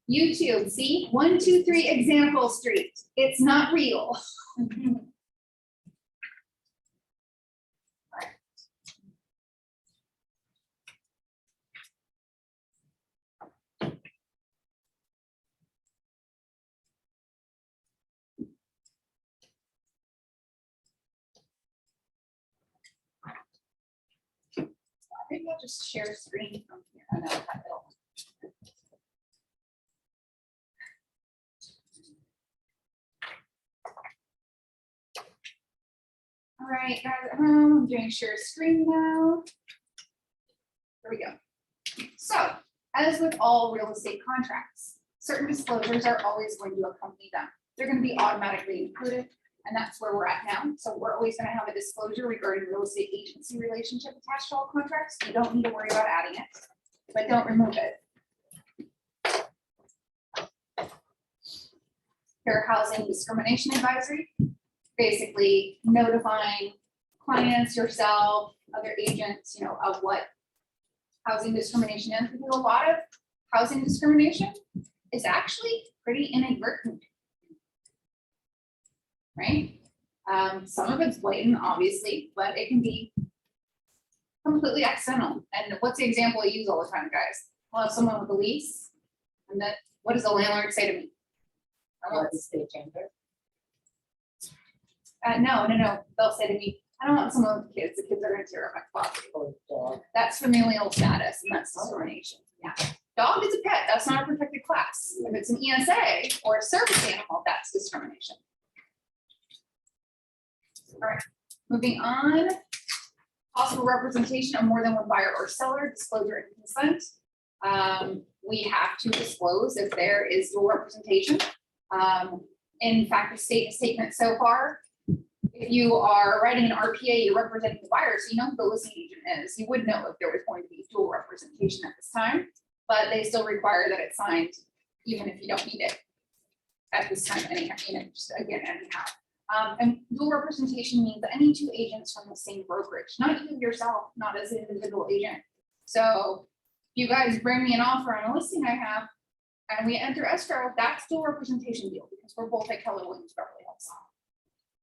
YouTube, see, 1, 2, 3 example street. It's not real. Maybe I'll just share screen from here and I'll have it all. All right, guys at home, I'm doing share screen now. There we go. So, as with all real estate contracts, certain disclosures are always going to accompany them. They're going to be automatically included, and that's where we're at now. So we're always going to have a disclosure regarding real estate agency relationship attached to all contracts. You don't need to worry about adding it, but don't remove it. Fair housing discrimination advisory, basically notifying clients, yourself, other agents, of what housing discrimination is, because a lot of housing discrimination is actually pretty inadvertent, right? Some of it's blatant, obviously, but it can be completely accidental. And what's the example I use all the time, guys? I'll have someone with a lease, and then what does the landlord say to me? What is the gender? No. They'll say to me, I don't want someone with kids. The kids are going to tear up my closet. Or dog? That's familial status, and that's discrimination. Yeah. Dog is a pet. That's not a protected class. If it's an ESA or a service animal, that's discrimination. All right, moving on. Possible representation of more than one buyer or seller, disclosure and consent. We have to disclose if there is dual representation. In fact, the state has taken it so far. If you are writing an RPA, you're representing the buyer, so you know who the listing agent is. You would know if there was going to be dual representation at this time, but they still require that it's signed, even if you don't need it at this time. Anyhow, just again, anyhow. And dual representation means that any two agents from the same brokerage, not you yourself, not as an individual agent. So if you guys bring me an offer on a listing I have, and we enter escrow, that's dual representation deal because we're both at Keller Williams Beverly Hills.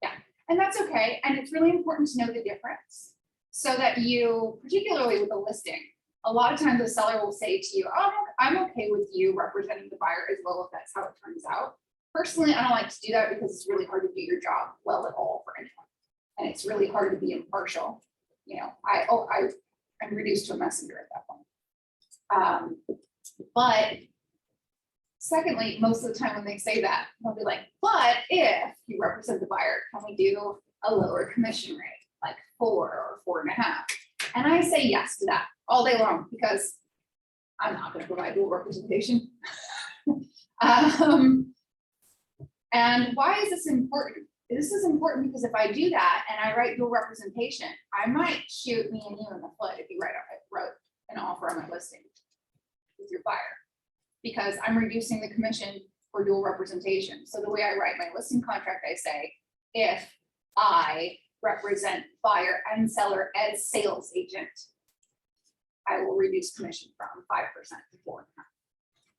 Yeah, and that's okay. And it's really important to know the difference so that you, particularly with a listing, a lot of times the seller will say to you, oh, I'm okay with you representing the buyer as well if that's how it turns out. Personally, I don't like to do that because it's really hard to do your job well at all for anyone. And it's really hard to be impartial. I'm reduced to a messenger at that point. But secondly, most of the time when they say that, they'll be like, but if you represent the buyer, can we do a lower commission rate, like 4 or 4.5? And I say yes to that all day long because I'm not going to provide dual representation. And why is this important? This is important because if I do that and I write dual representation, I might shoot me and you in the foot if you wrote an offer on my listing with your buyer, because I'm reducing the commission for dual representation. So the way I write my listing contract, I say, if I represent buyer and seller as sales agent, I will reduce commission from 5% to 4.5%.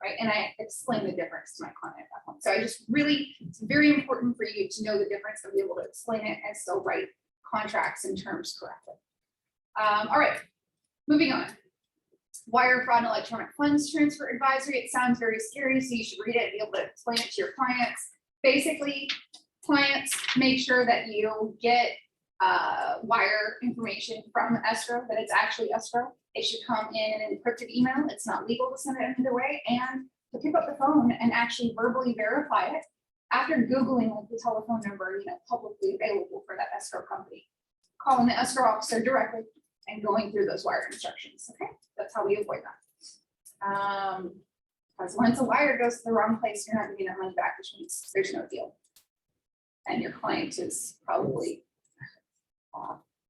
Right, and I explain the difference to my client at that point. So it's very important for you to know the difference and be able to explain it and still write contracts and terms correctly. All right, moving on. Wire fraud and electronic funds transfer advisory. It sounds very scary, so you should read it and be able to explain it to your clients. Basically, clients make sure that you get wire information from escrow, that it's actually escrow. It should come in an encrypted email. It's not legal to send it either way, and to pick up the phone and actually verbally verify it after Googling like the telephone number, publicly available for that escrow company, calling the escrow officer directly and going through those wire instructions. Okay, that's how we avoid that. Because once a wire goes to the wrong place, you're not getting that money back, which means there's no deal, and your client is probably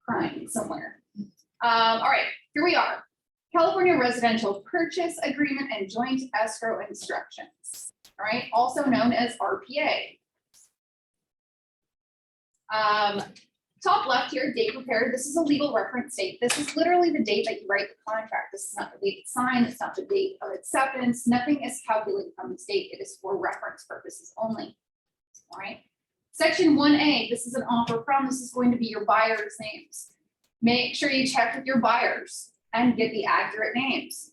crying somewhere. All right, here we are. California Residential Purchase Agreement and Joint Escrow Instructions. All right, also known as RPA. Top left here, date prepared. This is a legal reference date. This is literally the date that you write the contract. This is not the date it's signed. It's not the date of acceptance. Nothing is calculated from this date. It is for reference purposes only. All right. Section 1A, this is an offer from. This is going to be your buyer's names. Make sure you check with your buyers and get the accurate names.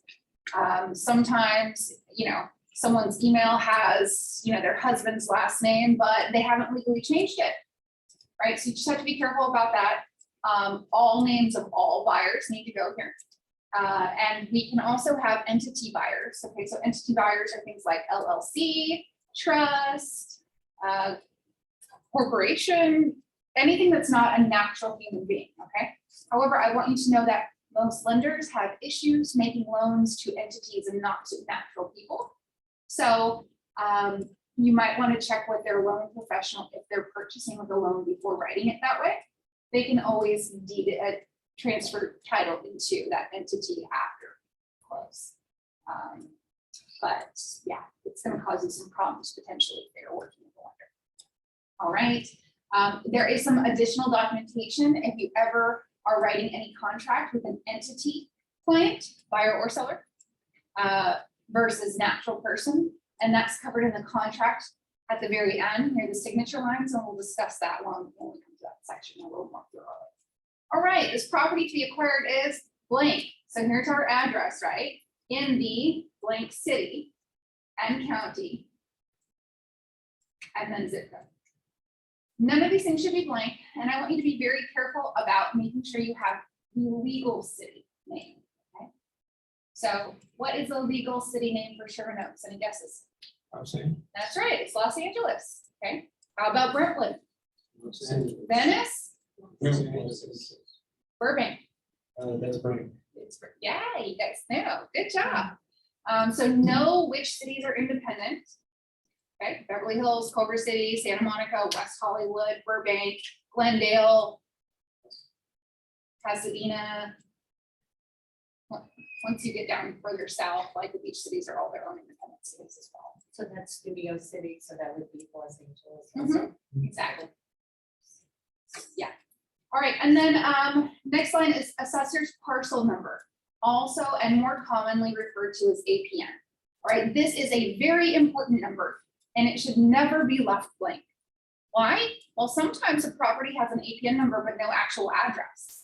Sometimes, someone's email has, their husband's last name, but they haven't legally changed it. Right, so you just have to be careful about that. All names of all buyers need to go here. And we can also have entity buyers. Okay, so entity buyers are things like LLC, trust, corporation, anything that's not a natural human being, okay? However, I want you to know that most lenders have issues making loans to entities and not to natural people. So, you might want to check with their loan professional if they're purchasing with a loan before writing it that way. They can always deed it, transfer title into that entity after close. But yeah, it's going to cause you some problems potentially if they're working with a lender. All right. There is some additional documentation if you ever are writing any contract with an entity client, buyer or seller, versus natural person. And that's covered in the contract at the very end near the signature lines, and we'll discuss that when we come to that section a little more thoroughly. All right, this property to be acquired is blank. So here's our address, right? In the blank city and county, and then zip code. None of these things should be blank, and I want you to be very careful about making sure you have the legal city name. Okay. So what is a legal city name for Sugar Notes? Any guesses? That's right, it's Los Angeles. Okay. How about Brentwood? Venice? Burbank. That's Burbank. Yeah, you guys know. Good job. So know which cities are independent. Okay, Beverly Hills, Culver City, Santa Monica, West Hollywood, Burbank, Glendale, Pasadena. Once you get down further south, like the beach cities are all their own independent cities as well. So that's Studio City, so that would be Los Angeles. Exactly. Yeah. All right, and then next line is assessor's parcel number, also and more commonly referred to as APN. All right, this is a very important number, and it should never be left blank. Why? Well, sometimes a property has an APN number but no actual address.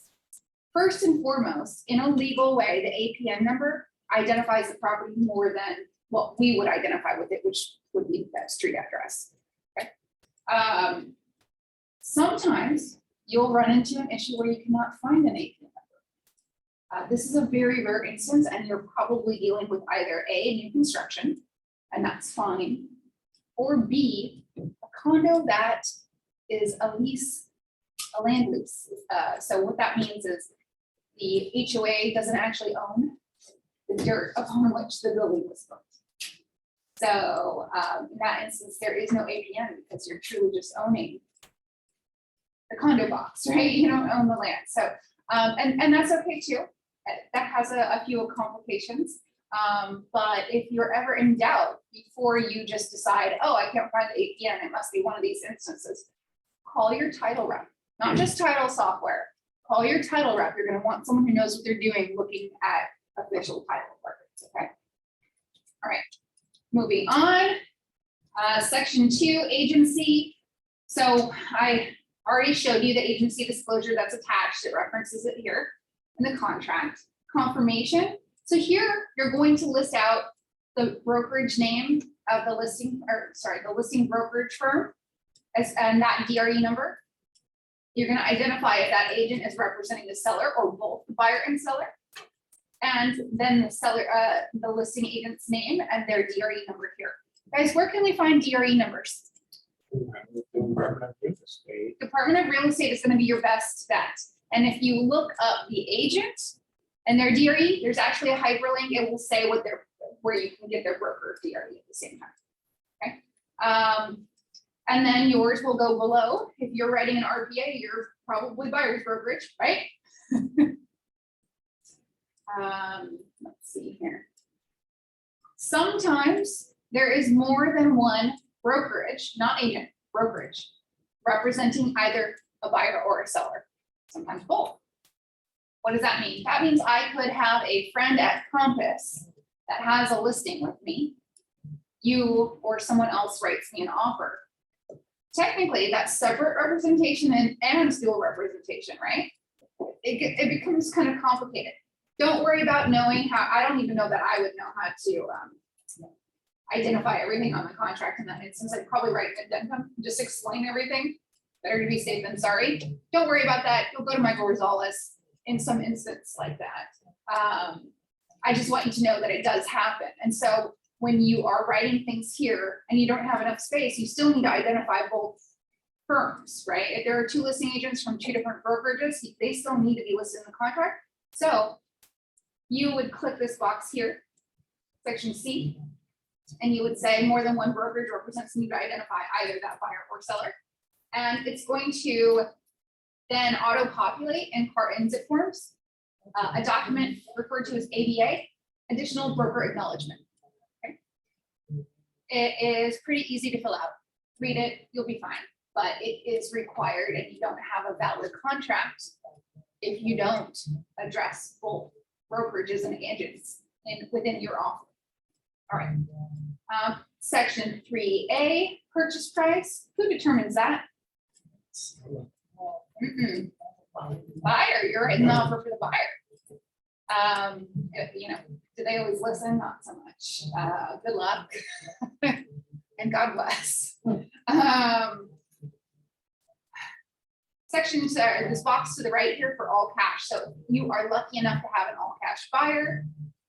First and foremost, in a legal way, the APN number identifies the property more than what we would identify with it, which would be that street address. Okay. Sometimes you'll run into an issue where you cannot find an APN number. This is a very rare instance, and you're probably dealing with either A, new construction, and that's fine, or B, a condo that is a lease, a land lease. So what that means is the HOA doesn't actually own the dirt upon which the building was built. So in that instance, there is no APN because you're truly just owning the condo box, right? You don't own the land. So, and that's okay too. That has a few complications. But if you're ever in doubt, before you just decide, oh, I can't find the APN, it must be one of these instances, call your title rep, not just title software. Call your title rep. You're going to want someone who knows what they're doing looking at official title records, okay? All right, moving on. Section 2, agency. So I already showed you the agency disclosure that's attached. It references it here in the contract. Confirmation. So here you're going to list out the brokerage name of the listing, or sorry, the listing brokerage firm and that DRE number. You're going to identify if that agent is representing the seller or both the buyer and seller. And then the seller, the listing agent's name and their DRE number here. Guys, where can we find DRE numbers? Department of Real Estate. Department of Real Estate is going to be your best bet. And if you look up the agent and their DRE, there's actually a hyperlink. It will say what their, where you can get their broker DRE at the same time. Okay. And then yours will go below. If you're writing an RPA, you're probably buyer's brokerage, right? Let's see here. Sometimes there is more than one brokerage, not agent, brokerage, representing either a buyer or a seller, sometimes both. What does that mean? That means I could have a friend at Compass that has a listing with me. You or someone else writes me an offer. Technically, that's separate representation and dual representation, right? It becomes kind of complicated. Don't worry about knowing how, I don't even know that I would know how to identify everything on the contract in that instance. I'd probably write an addendum, just explain everything. Better to be safe than sorry. Don't worry about that. You'll go to Michael Rosales in some instance like that. I just want you to know that it does happen. And so when you are writing things here and you don't have enough space, you still need to identify both firms, right? If there are two listing agents from two different brokerages, they still need to be listed in the contract. So you would click this box here, section C, and you would say more than one brokerage represents, need to identify either that buyer or seller. And it's going to then auto-populate in zip forms, a document referred to as ABA, additional broker acknowledgement. Okay. It is pretty easy to fill out. Read it, you'll be fine, but it is required and you don't have a valid contract if you don't address both brokerages and agents within your offer. All right. Section 3A, purchase price. Who determines that? Buyer, you're writing the offer for the buyer. You know, do they always listen? Not so much. Good luck and God bless. Section, this box to the right here for all cash. So if you are lucky enough to have an all cash buyer,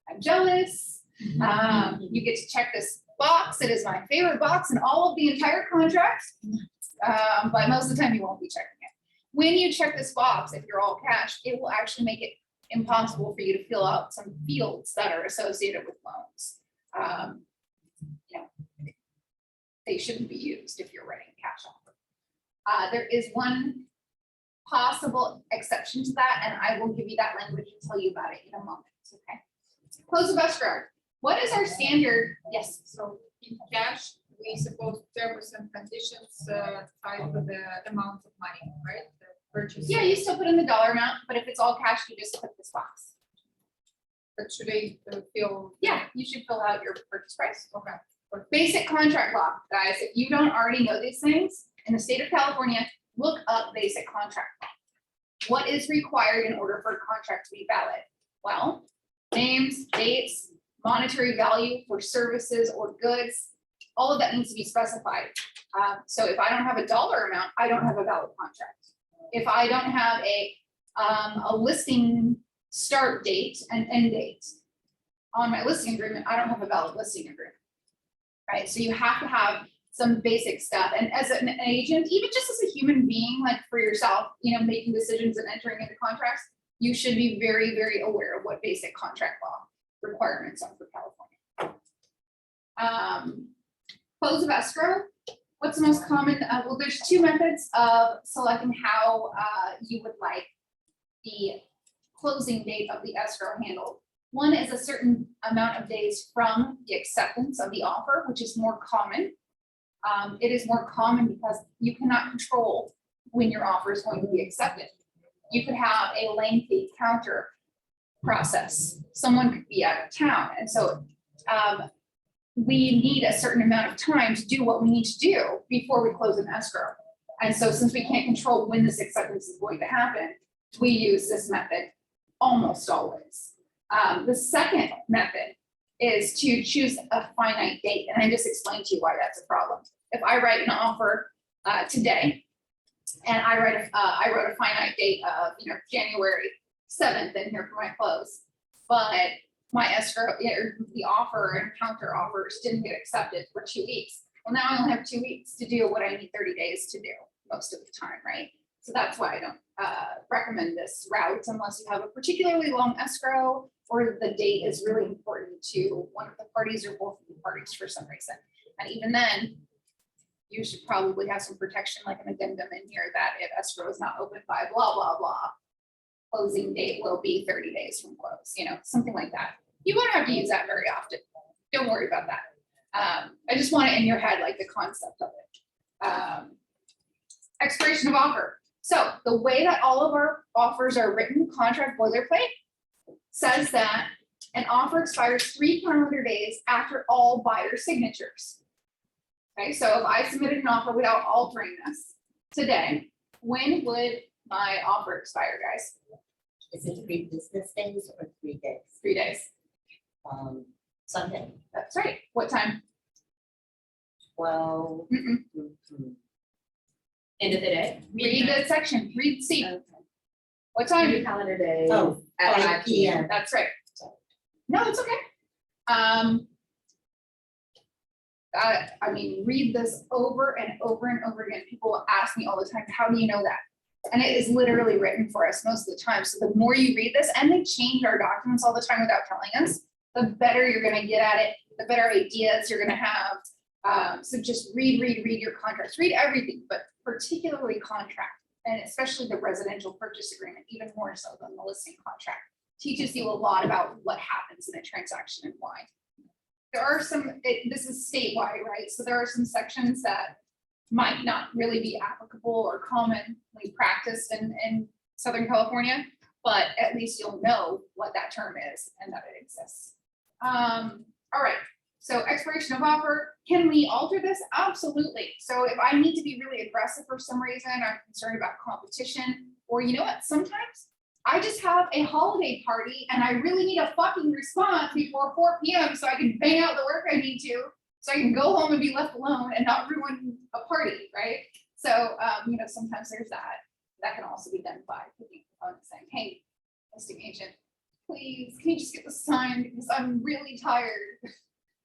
I'm jealous. You get to check this box. It is my favorite box in all of the entire contract. But most of the time you won't be checking it. When you check this box, if you're all cash, it will actually make it impossible for you to fill out some fields that are associated with loans. You know, they shouldn't be used if you're writing a cash offer. There is one possible exception to that, and I will give you that language and tell you about it in a moment. Okay. Close of escrow. What is our standard? Yes. So in cash, we suppose terms and conditions tied to the amount of money, right? The purchase. Yeah, you still put in the dollar amount, but if it's all cash, you just click this box. But should I fill? Yeah, you should fill out your purchase price. Okay. Basic contract law, guys. If you don't already know these things, in the state of California, look up basic contract law. What is required in order for a contract to be valid? Well, names, dates, monetary value for services or goods, all of that needs to be specified. So if I don't have a dollar amount, I don't have a valid contract. If I don't have a listing start date and end date on my listing agreement, I don't have a valid listing agreement, right? So you have to have some basic stuff. And as an agent, even just as a human being, like for yourself, you know, making decisions and entering into contracts, you should be very, very aware of what basic contract law requirements are for California. Close of escrow. What's the most common? Well, there's two methods of selecting how you would like the closing date of the escrow handled. One is a certain amount of days from the acceptance of the offer, which is more common. It is more common because you cannot control when your offer is going to be accepted. You could have a lengthy counter process. Someone could be out of town. And so we need a certain amount of time to do what we need to do before we close an escrow. And so since we can't control when this acceptance is going to happen, we use this method almost always. The second method is to choose a finite date. And I just explained to you why that's a problem. If I write an offer today, and I wrote a finite date of January 7th in here for my close, but my escrow, the offer and counter offers didn't get accepted for 2 weeks. Well, now I only have 2 weeks to do what I need 30 days to do most of the time, right? So that's why I don't recommend this route unless you have a particularly long escrow or the date is really important to one of the parties or both of the parties for some reason. And even then, you should probably have some protection like an addendum in here that if escrow is not open by blah, blah, blah, closing date will be 30 days from close, something like that. You won't have to use that very often. Don't worry about that. I just want it in your head, like the concept of it. Expiration of offer. So the way that all of our offers are written, contract boilerplate, says that an offer expires 3 calendar days after all buyer signatures. Okay, so if I submitted an offer without altering this today, when would my offer expire, guys? Is it 3 business days or 3 days? 3 days. Sunday, That's right. What time? 12. Mm-mm. End of the day. Read the section, read C. Okay. What 3 time? calendar days. Oh, at 5 p.m. That's right. No, it's okay. I mean, read this over and over and over again. People will ask me all the time, how do you know that? And it is literally written for us most of the time. So the more you read this, and they change our documents all the time without telling us, the better you're gonna get at it, the better ideas you're gonna have. So just read your contracts, read everything, but particularly contract, and especially the residential purchase agreement, even more so than the listing contract. Teaches you a lot about what happens in a transaction and why. There are some, this is statewide, right? So there are some sections that might not really be applicable or commonly practiced in Southern California, but at least you'll know what that term is and that it exists. All right, so expiration of offer, can we alter this? Absolutely. So if I need to be really aggressive for some reason, I'm concerned about competition, or you know what, sometimes I just have a holiday party and I really need a fucking response before 4 p.m. so I can bang out the work I need to, so I can go home and be left alone and not ruin a party, right? So, you know, sometimes there's that. That can also be done by picking up the phone and saying, hey, listing agent, please, can you just get this signed because I'm really tired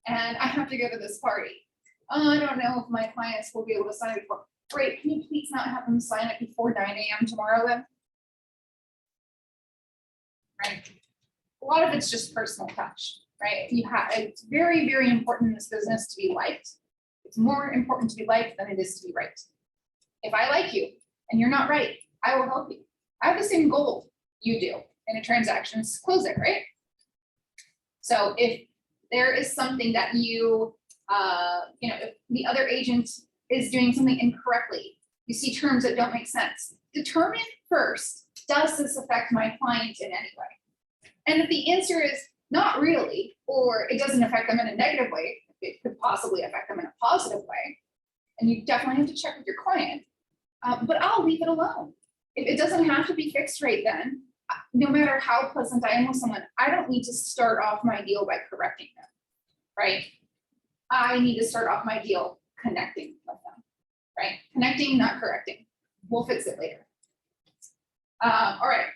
and I have to go to this party. I don't know if my clients will be able to sign it before. Great, can you please not have them sign it before 9 a.m. tomorrow then? Right. A lot of it's just personal touch, right? It's very, very important in this business to be liked. It's more important to be liked than it is to be right. If I like you and you're not right, I will help you. I have the same goal you do in a transaction, is close it, right? So if there is something that you know, if the other agent is doing something incorrectly, you see terms that don't make sense, determine first, does this affect my client in any way? And if the answer is not really, or it doesn't affect them in a negative way, it could possibly affect them in a positive way, and you definitely have to check with your client, but I'll leave it alone. If it doesn't have to be fixed rate, then no matter how pleasant I am with someone, I don't need to start off my deal by correcting them, right? I need to start off my deal connecting with them, right? Connecting, not correcting. We'll fix it later. All right,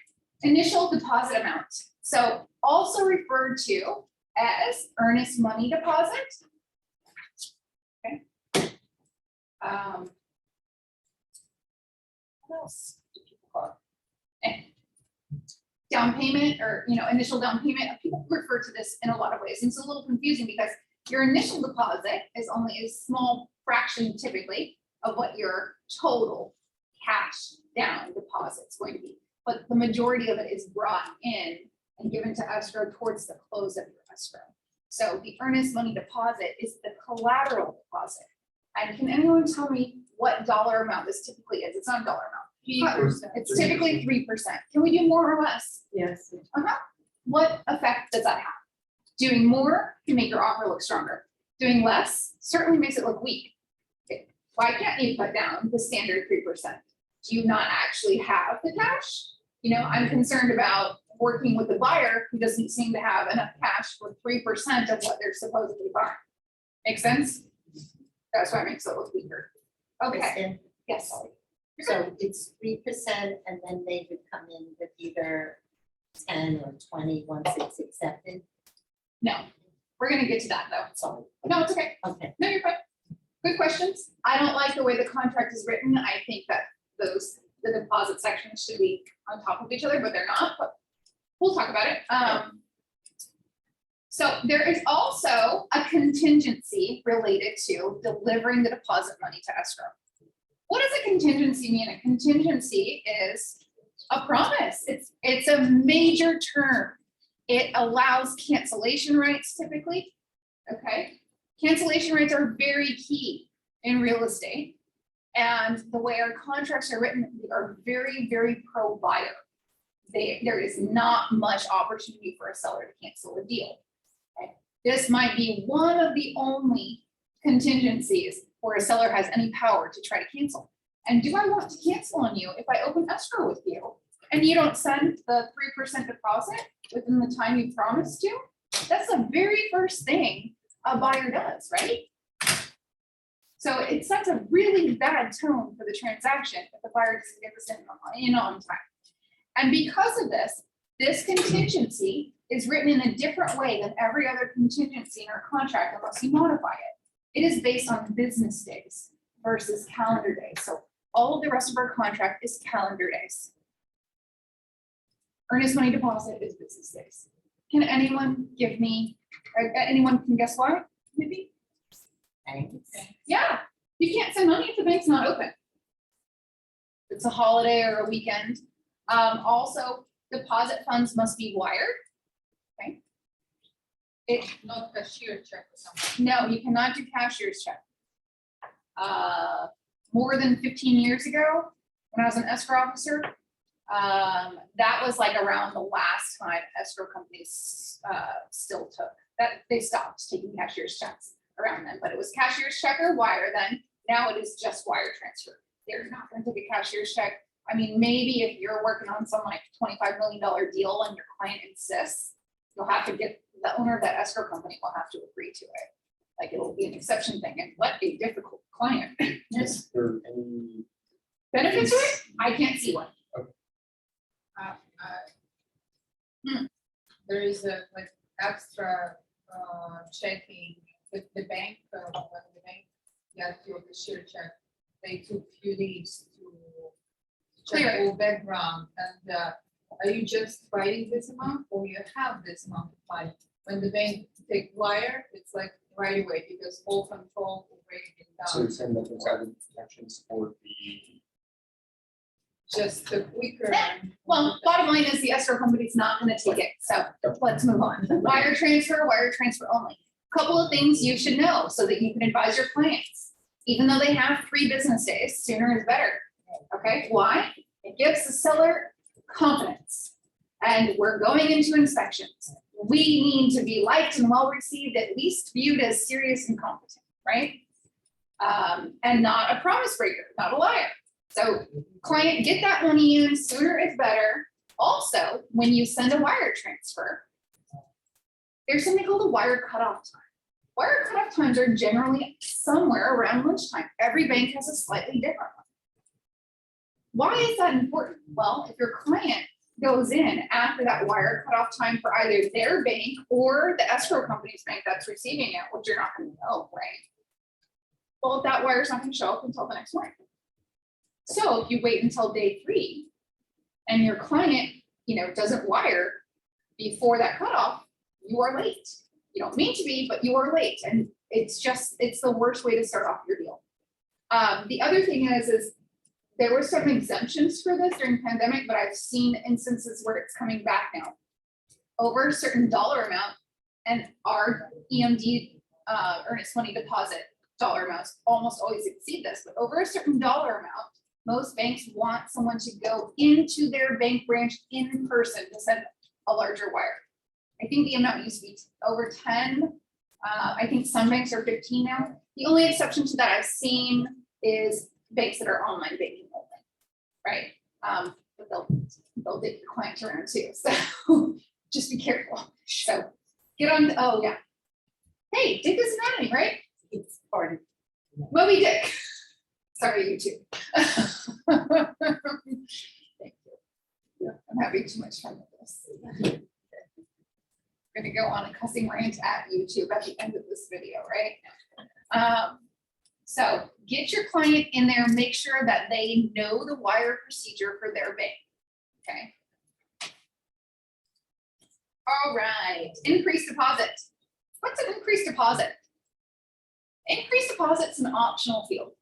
initial deposit amount. So also referred to as earnest money deposit. Okay. What else do people call it? Down payment, or you know, initial down payment. People refer to this in a lot of ways. And it's a little confusing because your initial deposit is only a small fraction typically of what your total cash down deposit is going to be. But the majority of it is brought in and given to escrow towards the close of your escrow. So the earnest money deposit is the collateral deposit. And can anyone tell me what dollar amount this typically is? It's not a dollar amount. 3%. It's typically 3%. Can we do more or less? Yes. What effect does that have? Doing more can make your offer look stronger. Doing less certainly makes it look weak. Okay, why can't you put down the standard 3%? Do you not actually have the cash? You know, I'm concerned about working with a buyer who doesn't seem to have enough cash for 3% of what they're supposedly buying. Make sense? That's why it makes it look weaker. Okay, Kristen, yes. so it's 3% and then they would come in with either 10 or 20 once it's accepted. No, we're gonna get to that though. Sorry. No, it's okay. Okay. No, you're fine. Good questions. I don't like the way the contract is written. I think that the deposit sections should be on top of each other, but they're not, but we'll talk about it. So there is also a contingency related to delivering the deposit money to escrow. What does a contingency mean? A contingency is a promise. It's a major term. It allows cancellation rights typically, okay? Cancellation rights are very key in real estate. And the way our contracts are written, we are very, very pro buyer. There is not much opportunity for a seller to cancel a deal. Okay? This might be one of the only contingencies where a seller has any power to try to cancel. And do I want to cancel on you if I open escrow with you and you don't send the 3% deposit within the time you promised to? That's the very first thing a buyer does, right? So it sets a really bad tone for the transaction if the buyer doesn't get this in on time. And because of this, this contingency is written in a different way than every other contingency in our contract unless you modify it. It is based on business days versus calendar days. So all of the rest of our contract is calendar days. Earnest money deposit is business days. Can anyone give me, anyone can guess why? Maybe? Thanks. Yeah, you can't send money if the bank's not open. It's a holiday or a weekend. Also, deposit funds must be wired. Okay. Not cashier check or something. No, you cannot do cashier's check. More than 15 years ago, when I was an escrow officer, that was like around the last time escrow companies still took that. They stopped taking cashier's checks around then, but it was cashier's check or wire then. Now it is just wire transfer. They're not going to take a cashier's check. I mean, maybe if you're working on some like $25 million deal and your client insists, you'll have to get the owner of that escrow company will have to agree to it. Like it'll be an exception thing, and what a difficult client. Is there any? Benefits to it? I can't see one. There is a like extra checking with the bank, when the bank gets your cashier check, they took few days to Clear check it. all background. And are you just writing this amount or you have this amount of time? When the bank take wire, it's like right away because all control already been So done. you're saying that there's other protections for the. Just the quicker. Well, bottom line is the escrow company's not gonna take it, so let's move on. Wire transfer only. Couple of things you should know so that you can advise your clients. Even though they have 3 business days, sooner is better. Okay, why? It gives the seller confidence. And we're going into inspections. We need to be liked and well received, at least viewed as serious and competent, right? And not a promise breaker, not a liar. So client, get that money in, sooner is better. Also, when you send a wire transfer, there's something called a wire cutoff time. Wire cutoff times are generally somewhere around lunchtime. Every bank has a slightly different one. Why is that important? Well, if your client goes in after that wire cutoff time for either their bank or the escrow company's bank that's receiving it, which you're not going to know, right? Well, that wire's not going to show up until the next morning. So if you wait until day 3 and your client, doesn't wire before that cutoff, you are late. You don't mean to be, but you are late. And it's the worst way to start off your deal. The other thing is there were some exemptions for this during the pandemic, but I've seen instances where it's coming back now. Over a certain dollar amount, and our EMD earnest money deposit dollar amounts almost always exceed this, but over a certain dollar amount, most banks want someone to go into their bank branch in person to send a larger wire. I think the amount used to be over 10. I think some banks are 15 now. The only exception to that I've seen is banks that are online banking only, right? But they'll take your clients around too. So just be careful. So get on. Oh yeah. Hey, Dick is anatomy, right? It's part of. Moby Dick. Sorry, YouTube. Thank you. I'm having too much fun with this. We're gonna go on a cussing rant at YouTube at the end of this video, right? So get your client in there, make sure that they know the wire procedure for their bank, okay? All right, increased deposit. What's an increased deposit? Increased deposit's an optional field.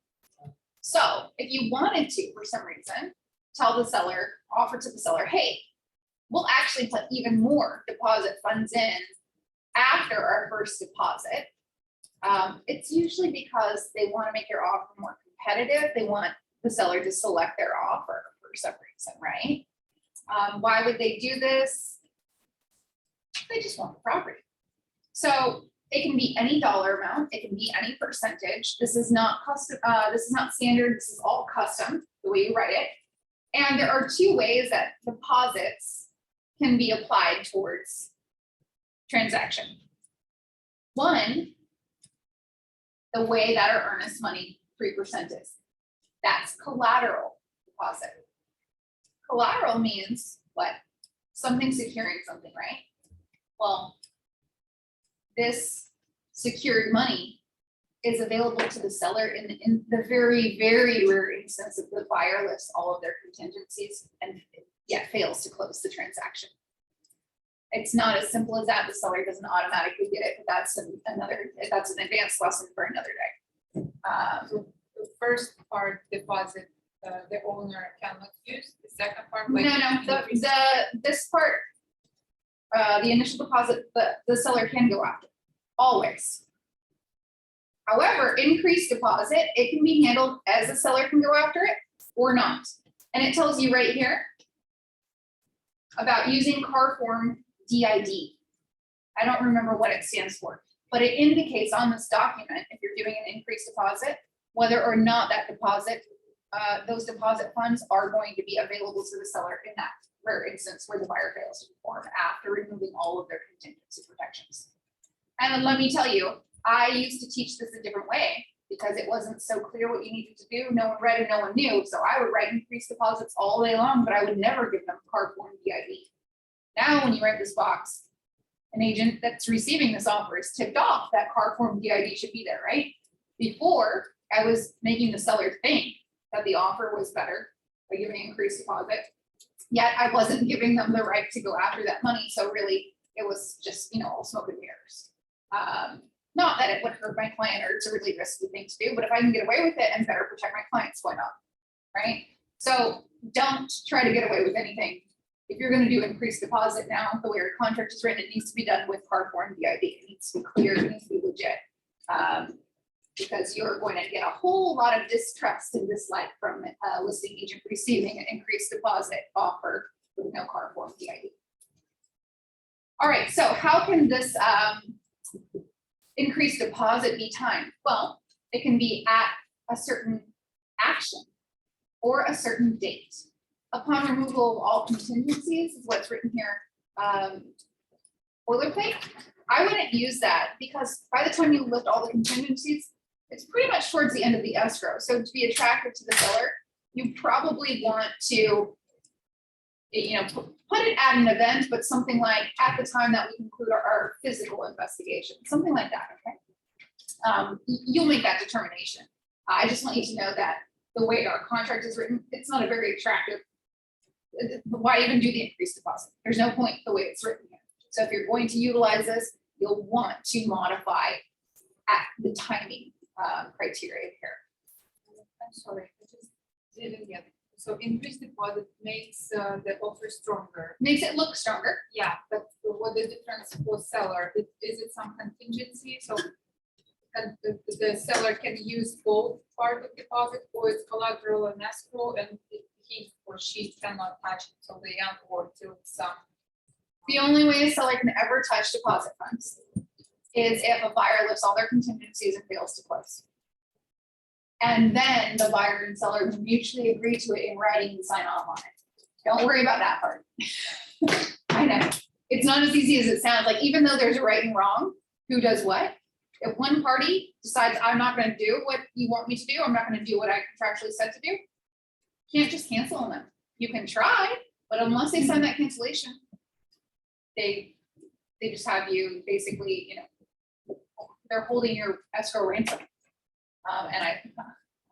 So if you wanted to, for some reason, offer to the seller, hey, we'll actually put even more deposit funds in after our first deposit. It's usually because they want to make your offer more competitive. They want the seller to select their offer for some reason, right? Why would they do this? They just want the property. So it can be any dollar amount, it can be any percentage. This is not custom, this is not standard, this is all custom, the way you write it. And there are two ways that deposits can be applied towards transaction. One, the way that our earnest money 3% is. That's collateral deposit. Collateral means what? Something securing something, right? Well, this secured money is available to the seller in the very, very rare instance of the buyer lists all of their contingencies and yet fails to close the transaction. It's not as simple as that. The seller doesn't automatically get it, but that's an advanced lesson for another day. So the first part deposit, the owner cannot use, the second part. No, like, no, this part, the initial deposit, the seller can go after, always. However, increased deposit, it can be handled as the seller can go after it or not. And it tells you right here about using car form DID. I don't remember what it stands for, but it indicates on this document, if you're doing an increased deposit, whether or not that deposit, those deposit funds are going to be available to the seller in that rare instance where the buyer fails to perform after removing all of their contingency protections. And let me tell you, I used to teach this a different way because it wasn't so clear what you needed to do. No one read and no one knew. So I would write increased deposits all day long, but I would never give them card form DID. Now, when you write this box, an agent that's receiving this offer is tipped off that card form DID should be there, right? Before, I was making the seller think that the offer was better by giving increased deposit. Yet I wasn't giving them the right to go after that money. So really, it was just, all smoke and mirrors. Not that it would hurt my client or it's a really risky thing to do, but if I can get away with it and better protect my clients, why not? Right? So don't try to get away with anything. If you're going to do increased deposit now, the way your contract is written, it needs to be done with card form DID. It needs to be clear, it needs to be legit. Because you're going to get a whole lot of distrust and dislike from a listing agent receiving an increased deposit offer with no card form DID. All right, so how can this increased deposit be timed? Well, it can be at a certain action or a certain date. Upon removal of all contingencies is what's written here. Boilerplate, I wouldn't use that because by the time you lift all the contingencies, it's pretty much towards the end of the escrow. So to be attractive to the seller, you probably want to, put it at an event, but something like at the time that we conclude our physical investigation, something like that, okay? You'll make that determination. I just want you to know that the way our contract is written, it's not a very attractive, why even do the increased deposit? There's no point the way it's written here. So if you're going to utilize this, you'll want to modify at the timing criteria here. I'm sorry, I just didn't get it. So increased deposit makes the offer stronger. Makes it look stronger. Yeah, but what the difference for seller? Is it some contingency? So and the seller can use both part of deposit or it's collateral and escrow and he or she cannot touch it till the end or till some. The only way a seller can ever touch deposit funds is if a buyer lifts all their contingencies and fails to close. And then the buyer and seller mutually agree to it in writing and sign off on it. Don't worry about that part. I know, it's not as easy as it sounds. Like, even though there's a right and wrong, who does what? If one party decides I'm not gonna do what you want me to do, I'm not gonna do what I contractually said to do, you can't just cancel on them. You can try, but unless they sign that cancellation, they just have you basically, they're holding your escrow ransom. And I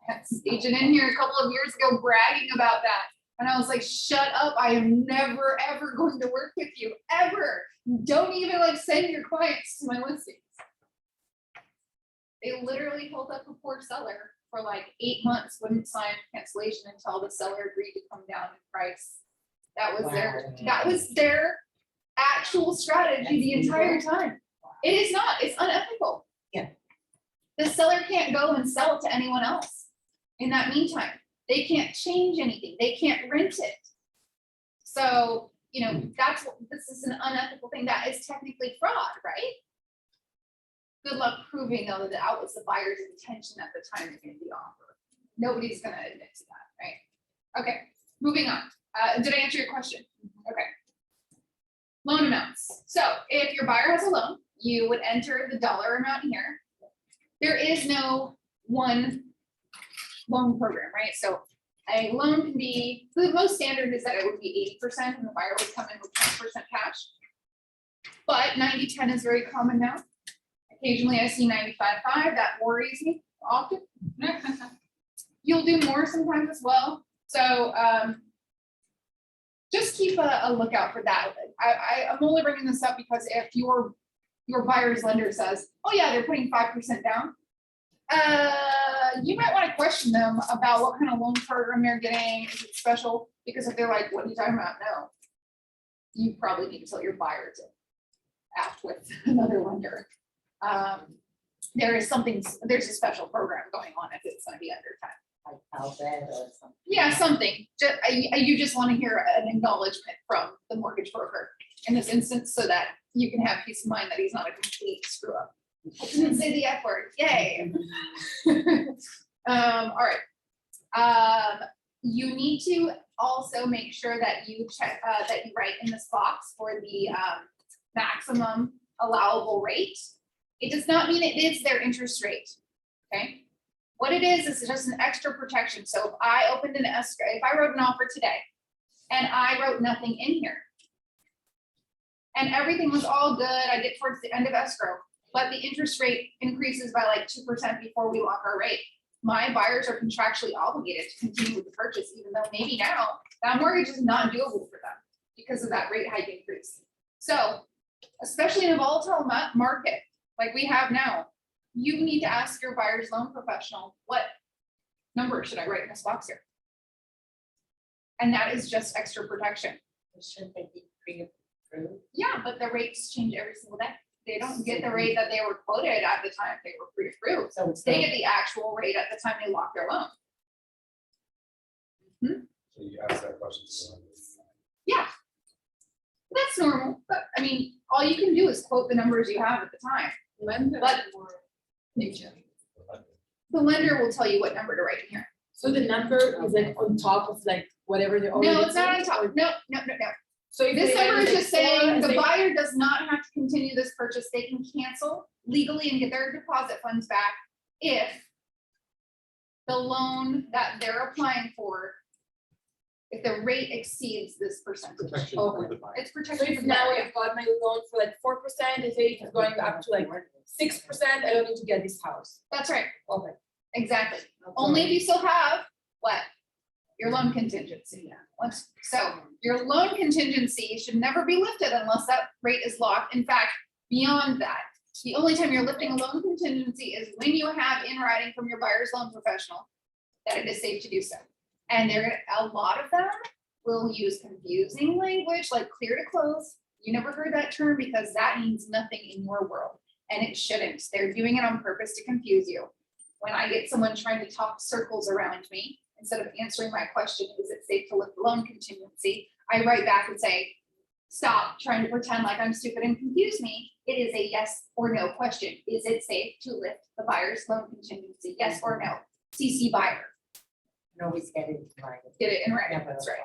had this agent in here a couple of years ago bragging about that. And I was like, shut up. I am never, ever going to work with you, ever. Don't even send your clients to my listings. They literally held up a poor seller for 8 months, wouldn't sign cancellation until the seller agreed to come down in price. That was their actual strategy the entire time. It is not, it's unethical. Yeah. The seller can't go and sell it to anyone else. in that meantime. They can't change anything. They can't rent it. So, you know, this is an unethical thing. That is technically fraud, right? Good luck proving though that that was the buyer's intention at the time they made the offer. Nobody's gonna admit to that, right? Okay, moving on. Did I answer your question? Okay. Loan amounts. So if your buyer has a loan, you would enter the dollar amount here. There is no one loan program, right? So a loan can be, the most standard is that it would be 80% and the buyer would come in with 10% cash. But 90-10 is very common now. Occasionally I see 95-5, that worries me often. You'll do more sometimes as well. So just keep a lookout for that. I'm only bringing this up because if your buyer's lender says, oh yeah, they're putting 5% down, you might want to question them about what kind of loan program they're getting. Is it special? Because if they're like, what are you talking about? No, you probably need to tell your buyer to act with another lender. There's a special program going on if it's going to be under 10. Like Alved or something. Yeah, something. You just want to hear an acknowledgement from the mortgage broker in this instance so that you can have peace of mind that he's not a complete screw up. I didn't say the F word, yay. All right. You need to also make sure that you check, that you write in this box for the maximum allowable rate. It does not mean it is their interest rate, okay? What it is just an extra protection. So if I opened an escrow, if I wrote an offer today and I wrote nothing in here and everything was all good, I get towards the end of escrow, but the interest rate increases by like 2% before we lock our rate. My buyers are contractually obligated to continue with the purchase, even though maybe now that mortgage is not doable for them because of that rate hike increase. So especially in a volatile market like we have now, you need to ask your buyer's loan professional, what number should I write in this box here? And that is just extra protection. Shouldn't they be pre-approved? Yeah, but the rates change every single day. They don't get the rate that they were quoted at the time they were pre-approved. So it's They not- get the actual rate at the time they lock their loan. So you ask that question. to the lender. Yeah. That's normal, but I mean, all you can do is quote the numbers you have at the time. Lender But- or agent? The lender will tell you what number to write in here. So the number is like on top of like whatever they already. No, it's not on did, top. or- No. So if This they number added, is like, just saying four, the they- buyer does not have to continue this purchase. They can cancel legally and get their deposit funds back if the loan that they're applying for, if the rate exceeds this percentage. Protection for Okay. the buyer. It's So protection. if for the now buyer. I've got my loan for like 4%, if it's going up to like 6%, I don't need to get this house. That's right, Okay. exactly. Only if you still have what? Your loan contingency. So your loan contingency should never be lifted unless that rate is locked. In fact, beyond that, the only time you're lifting a loan contingency is when you have in writing from your buyer's loan professional that it is safe to do so. And a lot of them will use confusing language like clear to close. You never heard that term because that means nothing in your world, and it shouldn't. They're doing it on purpose to confuse you. When I get someone trying to talk circles around me, instead of answering my question, is it safe to lift the loan contingency? I write back and say, stop trying to pretend like I'm stupid and confuse me. It is a yes or no question. Is it safe to lift the buyer's loan contingency? Yes or no? CC buyer. can always get it right. Get it in writing, that's right.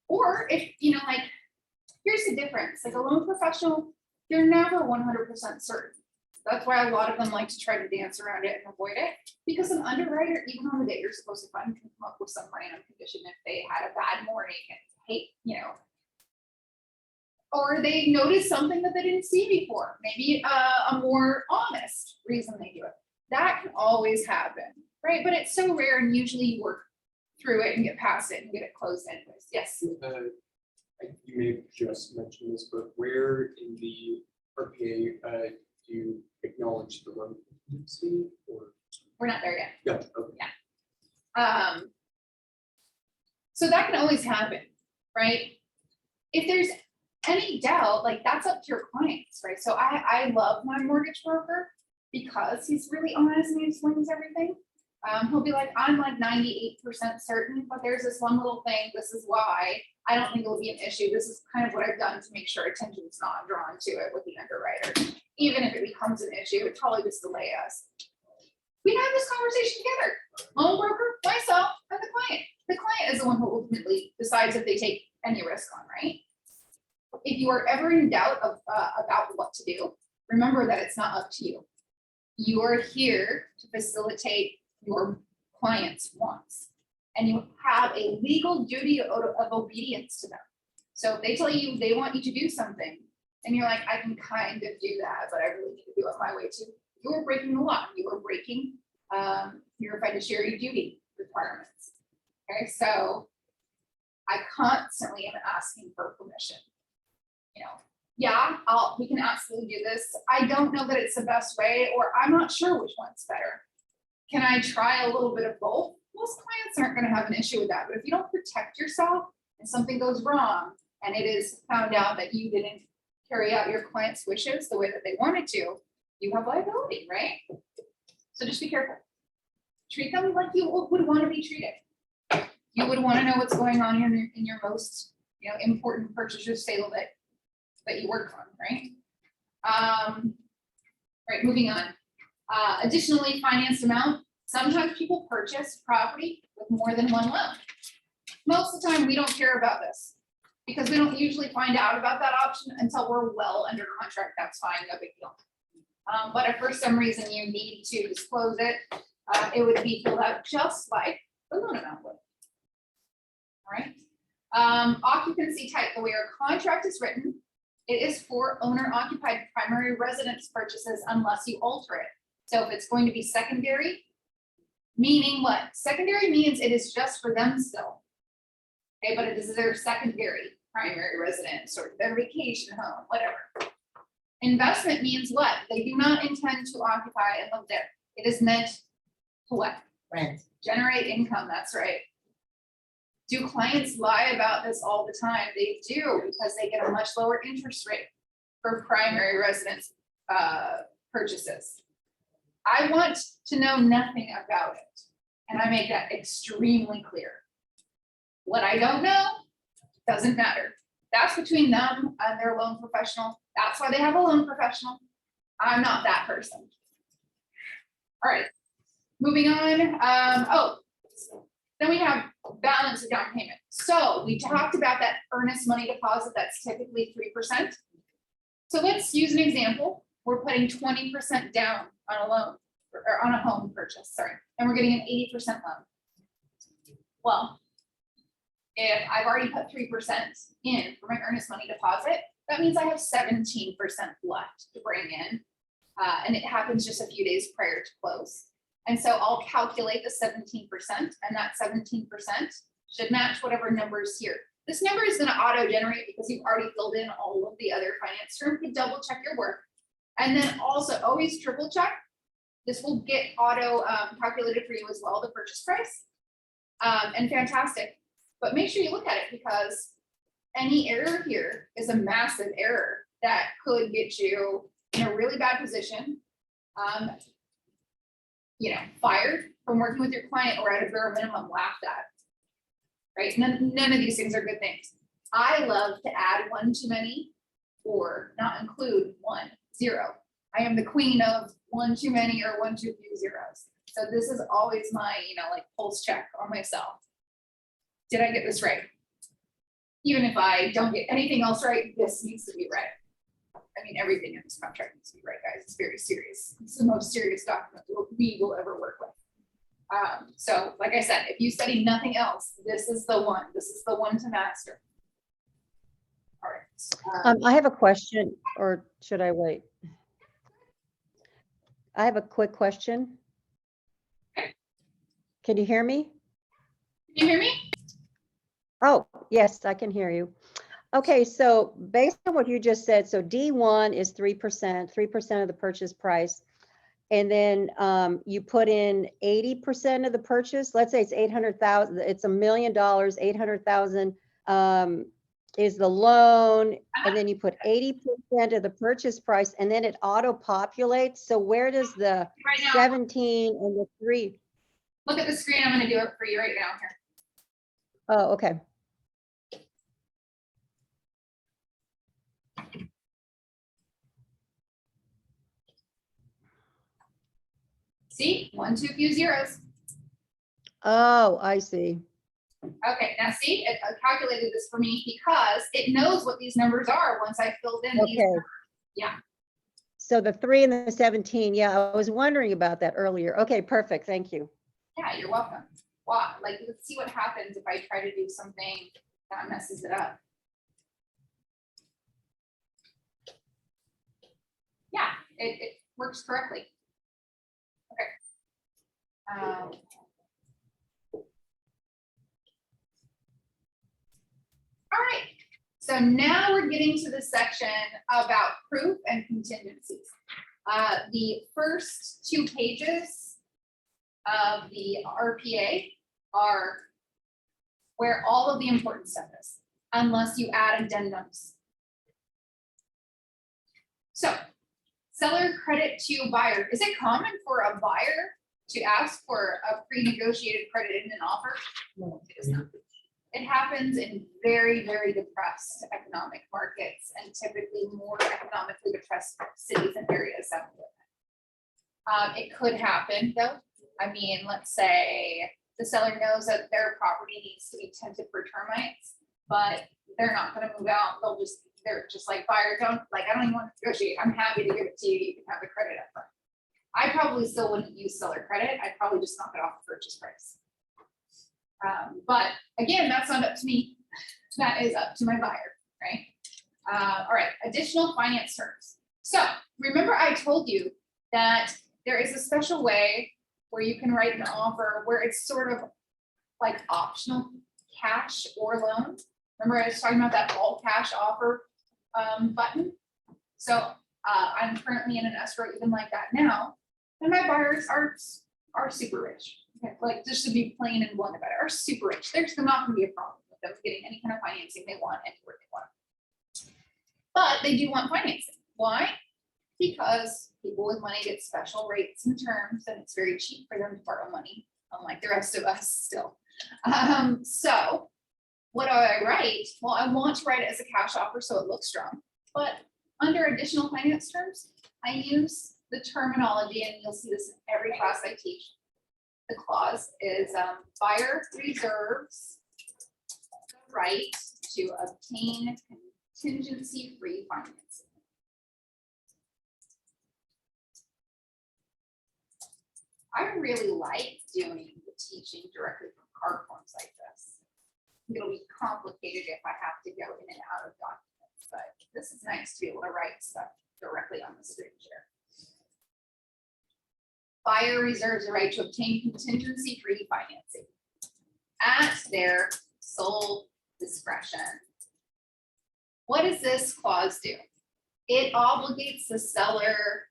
Or if, like, here's the difference, like a loan professional, they're never 100% certain. That's why a lot of them like to try to dance around it and avoid it, because an underwriter, even on the day you're supposed to fund, can come up with some random condition if they had a bad morning and hate, or they noticed something that they didn't see before, maybe a more honest reason they do it. That can always happen, right? But it's so rare, and usually you work through it and get past it and get it closed anyways. Yes. You may have just mentioned this, but where in the RPA do you acknowledge the loan contingency or? We're not there yet. Yeah, okay. So that can always happen, right? If there's any doubt, like that's up to your clients, right? So I love my mortgage broker because he's really honest and he explains everything. He'll be like, I'm like 98% certain, but there's this one little thing, this is why. I don't think it'll be an issue. This is kind of what I've done to make sure attention is not drawn to it with the underwriter. Even if it becomes an issue, it probably just delay us. We have this conversation together, loan broker, myself, and the client. The client is the one who ultimately decides if they take any risk on, right? If you are ever in doubt of, about what to do, remember that it's not up to you. You are here to facilitate your client's wants, and you have a legal duty of obedience to them. So if they tell you they want you to do something, and you're like, I can kind of do that, but I really need to do it my way too, you are breaking the law. You are breaking your fiduciary duty requirements. Okay, so I constantly am asking for permission. You know, yeah, we can absolutely do this. I don't know that it's the best way, or I'm not sure which one's better. Can I try a little bit of both? Most clients aren't going to have an issue with that, but if you don't protect yourself and something goes wrong and it is found out that you didn't carry out your client's wishes the way that they wanted to, you have liability, right? So just be careful. Treat them like you would want to be treated. You would want to know what's going on in your most, you know, important purchase or sale that you work on, right? Right, moving on. Additionally, financed amount. Sometimes people purchase property with more than one loan. Most of the time, we don't care about this because we don't usually find out about that option until we're well under contract. That's fine, no big deal. But if for some reason you need to disclose it, it would be filled out just like the loan amount would. All right. Occupancy type, the way our contract is written, it is for owner occupied primary residence purchases unless you alter it. So if it's going to be secondary, meaning what? Secondary means it is just for them still. Okay, but it is their secondary primary residence or their vacation home, whatever. Investment means what? They do not intend to occupy and live there. It is meant to what? Rent. Generate income, that's right. Do clients lie about this all the time? They do, because they get a much lower interest rate for primary residence purchases. I want to know nothing about it, and I make that extremely clear. What I don't know doesn't matter. That's between them and their loan professional. That's why they have a loan professional. I'm not that person. All right, moving on. Then we have balance of down payment. So we talked about that earnest money deposit that's typically 3%. So let's use an example. We're putting 20% down on a loan or on a home purchase, sorry, and we're getting an 80% loan. Well, if I've already put 3% in for my earnest money deposit, that means I have 17% left to bring in. And it happens just a few days prior to close. And so I'll calculate the 17%, and that 17% should match whatever number is here. This number is going to auto-generate because you've already filled in all of the other finance terms. You double check your work. And then also always triple check. This will get auto calculated for you as well, the purchase price. And fantastic. But make sure you look at it because any error here is a massive error that could get you in a really bad position. You know, fired from working with your client or at a bare minimum laughed at, right? None of these things are good things. I love to add one too many or not include 1, 0. I am the queen of one too many or one too few zeros. So this is always my, you know, like pulse check on myself. Did I get this right? Even if I don't get anything else right, this needs to be right. I mean, everything in this contract needs to be right, guys. It's very serious. It's the most serious document we will ever work with. So like I said, if you study nothing else, this is the one. This is the one to master. All right. I have a question, or should I wait? I have a quick question. Can you hear me? Can you hear me? Oh, yes, I can hear you. Okay, so based on what you just said, so D1 is 3% of the purchase price. And then you put in 80% of the purchase. Let's say it's 800,000, it's $1 million, 800,000 is the loan, and then you put 80% of the purchase price, and then it auto-populates. So where does the Right now, 17 and the 3? look at the screen. I'm gonna do it for you right now here. Oh, okay. See, 1, 2, few zeros. Oh, I see. Okay, now see, it calculated this for me because it knows what these numbers are once I filled in these. Okay. Yeah. So the 3 and the 17, yeah, I was wondering about that earlier. Okay, perfect, thank you. Yeah, you're welcome. Wow, like, let's see what happens if I try to do something that messes it up. Yeah, it works correctly. Okay. All right, so now we're getting to the section about proof and contingencies. The first 2 pages of the RPA are where all of the important stuff is, unless you add addendums. So, seller credit to buyer. Is it common for a buyer to ask for a pre-negotiated credit in an offer? No. It is not. It happens in very, very depressed economic markets and typically more economically depressed cities and areas. It could happen though. I mean, let's say the seller knows that their property needs to be tented for termites, but they're not gonna move out. They're just like, buyer, I don't even want to negotiate. I'm happy to give it to you. You can have the credit up front. I probably still wouldn't use seller credit. I'd probably just knock it off the purchase price. But again, that's not up to me. That is up to my buyer, right? All right, additional finance terms. So remember I told you that there is a special way where you can write an offer where it's sort of like optional cash or loan. Remember I was talking about that all cash offer button? So I'm currently in an escrow even like that now, and my buyers are super rich. Okay, like just to be plain and blunt about it, are super rich. There's not gonna be a problem with them getting any kind of financing they want anywhere they want. But they do want financing. Why? Because people with money get special rates and terms, and it's very cheap for them to borrow money, unlike the rest of us still. So what do I write? Well, I want to write it as a cash offer so it looks strong, but under additional finance terms, I use the terminology, and you'll see this in every class I teach. The clause is buyer reserves the right to obtain contingency-free financing. I really like doing the teaching directly from card forms like this. It'll be complicated if I have to go in and out of documents, but this is nice to be able to write stuff directly on the screen share. Buyer reserves the right to obtain contingency-free financing at their sole discretion. What does this clause do? It obligates the seller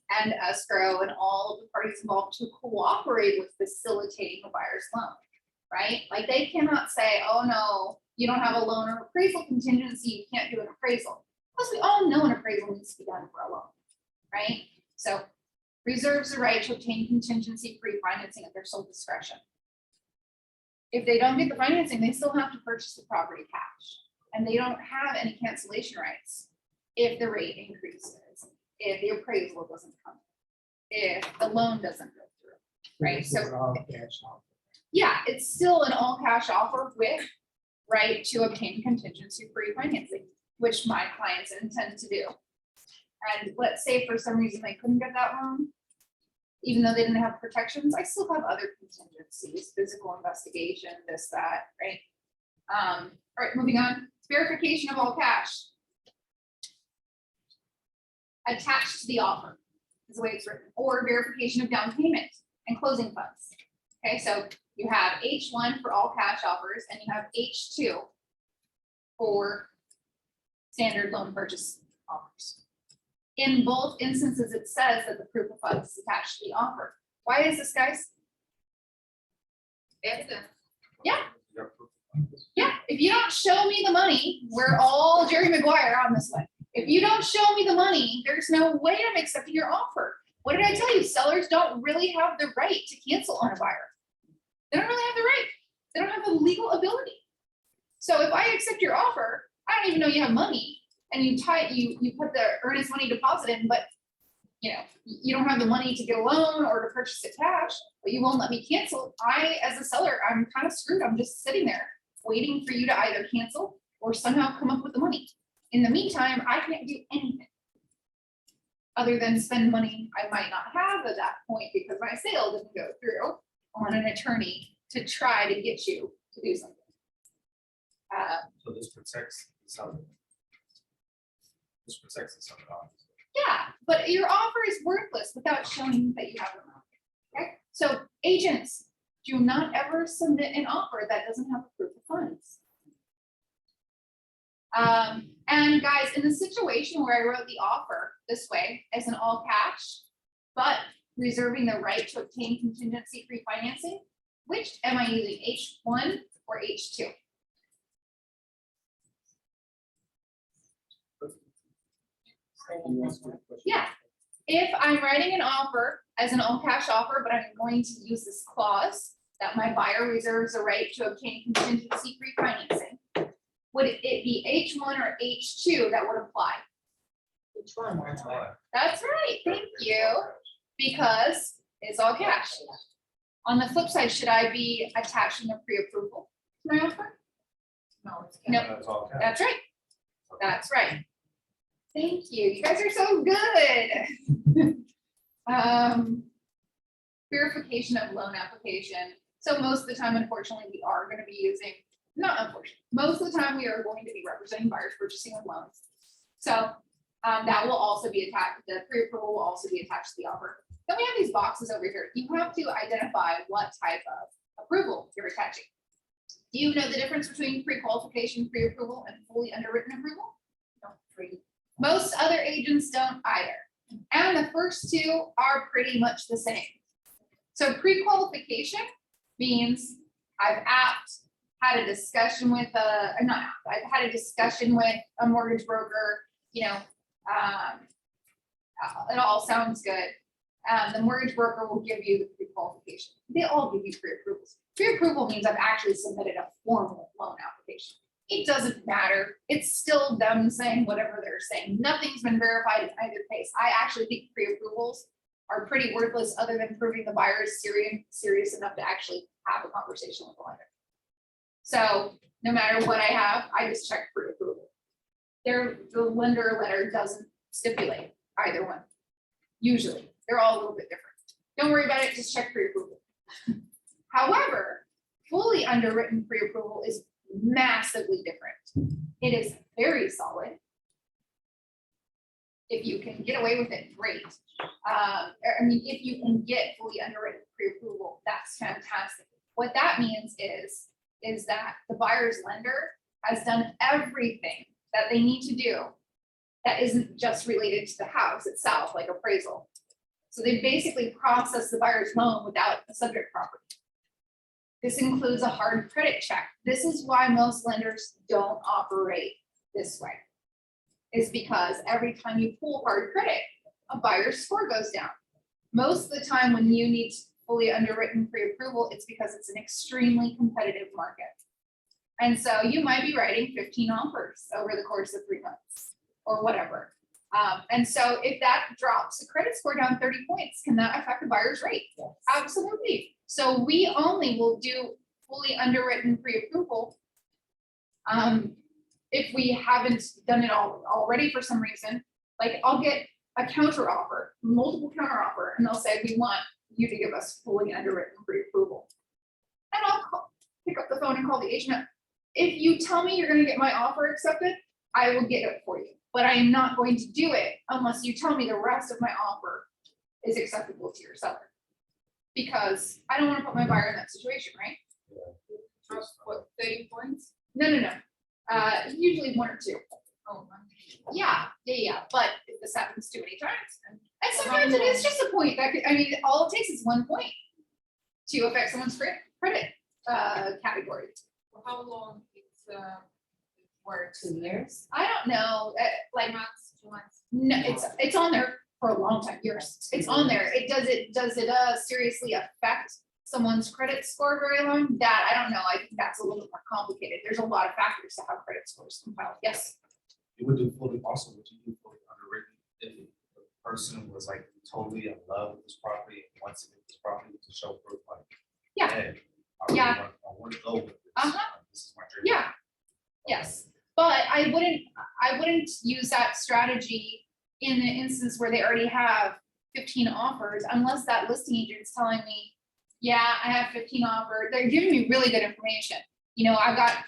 and escrow and all of the parties involved to cooperate with facilitating the buyer's loan, right? Like they cannot say, oh no, you don't have a loan or appraisal contingency, you can't do an appraisal. Plus we all know an appraisal needs to be done for a loan, right? So reserves the right to obtain contingency-free financing at their sole discretion. If they don't get the financing, they still have to purchase the property cash, and they don't have any cancellation rights if the rate increases, if the appraisal doesn't come, if the loan doesn't go through, right? So yeah, it's still an all-cash offer with right to obtain contingency-free financing, which my clients intend to do. And let's say for some reason they couldn't get that loan, even though they didn't have protections, I still have other contingencies, physical investigation, this, that, right? All right, moving on. Verification of all cash. Attached to the offer is the way it's written, or verification of down payment and closing funds. Okay, so you have H1 for all cash offers, and you have H2 for standard loan purchase offers. In both instances, it says that the proof of funds is attached to the offer. Why is this, guys? Yeah, if you don't show me the money, we're all Jerry Maguire on this one. If you don't show me the money, there's no way I'm accepting your offer. What did I tell you? Sellers don't really have the right to cancel on a buyer. They don't really have the right. They don't have the legal ability. So if I accept your offer, I don't even know you have money, and you put the earnest money deposit in, but you know, you don't have the money to get a loan or to purchase it cash, but you won't let me cancel. I, as a seller, I'm kind of screwed. I'm just sitting there waiting for you to either cancel or somehow come up with the money. In the meantime, I can't do anything other than spend money I might not have at that point because my sale didn't go through on an attorney to try to get you to do something. So this protects the seller. This protects the seller. Obviously. Yeah, but your offer is worthless without showing that you have the money. Okay, so agents, do not ever submit an offer that doesn't have a proof of funds. And guys, in the situation where I wrote the offer this way as an all cash, but reserving the right to obtain contingency free financing, which am I using, H1 or H2? Yeah, if I'm writing an offer as an all cash offer, but I'm going to use this clause that my buyer reserves the right to obtain contingency free financing, would it be H1 or H2 that would apply? Which one? That's why. That's right, thank you, because it's all cash. On the flip side, should I be attaching a pre-approval to my offer? No, it's. Nope. That's all cash. That's right, that's right. Thank you, you guys are so good. Verification of loan application. So most of the time, unfortunately, we are gonna be using, not unfortunately, most of the time we are going to be representing buyers purchasing of loans. So that will also be attached, the pre-approval will also be attached to the offer. Then we have these boxes over here. You have to identify what type of approval you're attaching. Do you know the difference between pre-qualification, pre-approval, and fully underwritten approval? No, free. Most other agents don't either. And the first two are pretty much the same. So pre-qualification means I've had a discussion with I've had a discussion with a mortgage broker, you know, it all sounds good. The mortgage broker will give you the pre-qualification. They all give you pre-approvals. Pre-approval means I've actually submitted a formal loan application. It doesn't matter. It's still them saying whatever they're saying. Nothing's been verified in either case. I actually think pre-approvals are pretty worthless other than proving the buyer is serious enough to actually have a conversation with the lender. So no matter what I have, I just check pre-approval. The lender letter doesn't stipulate either one. Usually, they're all a little bit different. Don't worry about it, just check pre-approval. However, fully underwritten pre-approval is massively different. It is very solid. If you can get away with it, great. I mean, if you can get fully underwritten pre-approval, that's fantastic. What that means is that the buyer's lender has done everything that they need to do that isn't just related to the house itself, like appraisal. So they basically process the buyer's loan without the subject property. This includes a hard credit check. This is why most lenders don't operate this way. Is because every time you pull hard credit, a buyer's score goes down. Most of the time when you need fully underwritten pre-approval, it's because it's an extremely competitive market. And so you might be writing 15 offers over the course of 3 months or whatever. And so if that drops the credit score down 30 points, can that affect the buyer's rate? Yes. Absolutely. So we only will do fully underwritten pre-approval if we haven't done it already for some reason. Like I'll get a counter offer, multiple counter offer, and they'll say, we want you to give us fully underwritten pre-approval. And I'll pick up the phone and call the agent up. If you tell me you're gonna get my offer accepted, I will get it for you. But I am not going to do it unless you tell me the rest of my offer is acceptable to your seller. Because I don't wanna put my buyer in that situation, right? What, 30 points? No. Usually 1 or 2. Oh, Yeah, but if this happens too many times, and sometimes it is just a point that I mean, all it takes is 1 point to affect someone's credit category. for how long it's works? 2 years? I don't know, like, Months, 2 months? no, it's on there for a long time, years. It's on there. Does it seriously affect someone's credit score very long? That, I don't know. I think that's a little bit more complicated. There's a lot of factors to how credit scores compile. Yes. You would do fully, also would you do fully underwritten if the person was like totally in love with this property and wants to get this property to show proof like. Yeah. Hey, I really Yeah. I want to go with this. Uh-huh. This is my dream. Yeah. Yes, but I wouldn't use that strategy in an instance where they already have 15 offers, unless that listing agent's telling me, yeah, I have 15 offers. They're giving me really good information. You know, I've got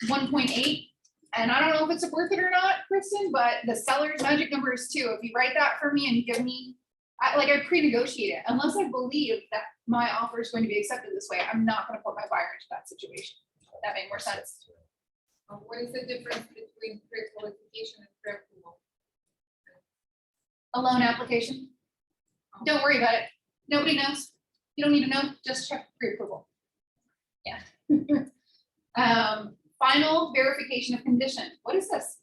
1.8, and I don't know if it's worth it or not, Kristen, but the seller's magic number is 2. If you write that for me and give me, I pre-negotiate it, unless I believe that my offer is going to be accepted this way, I'm not gonna put my buyer into that situation. That made more sense. What is the difference between pre-qualification and pre-approval? A loan application. Don't worry about it. Nobody knows. You don't need to know, just check pre-approval. Yeah. Final verification of condition. What is this?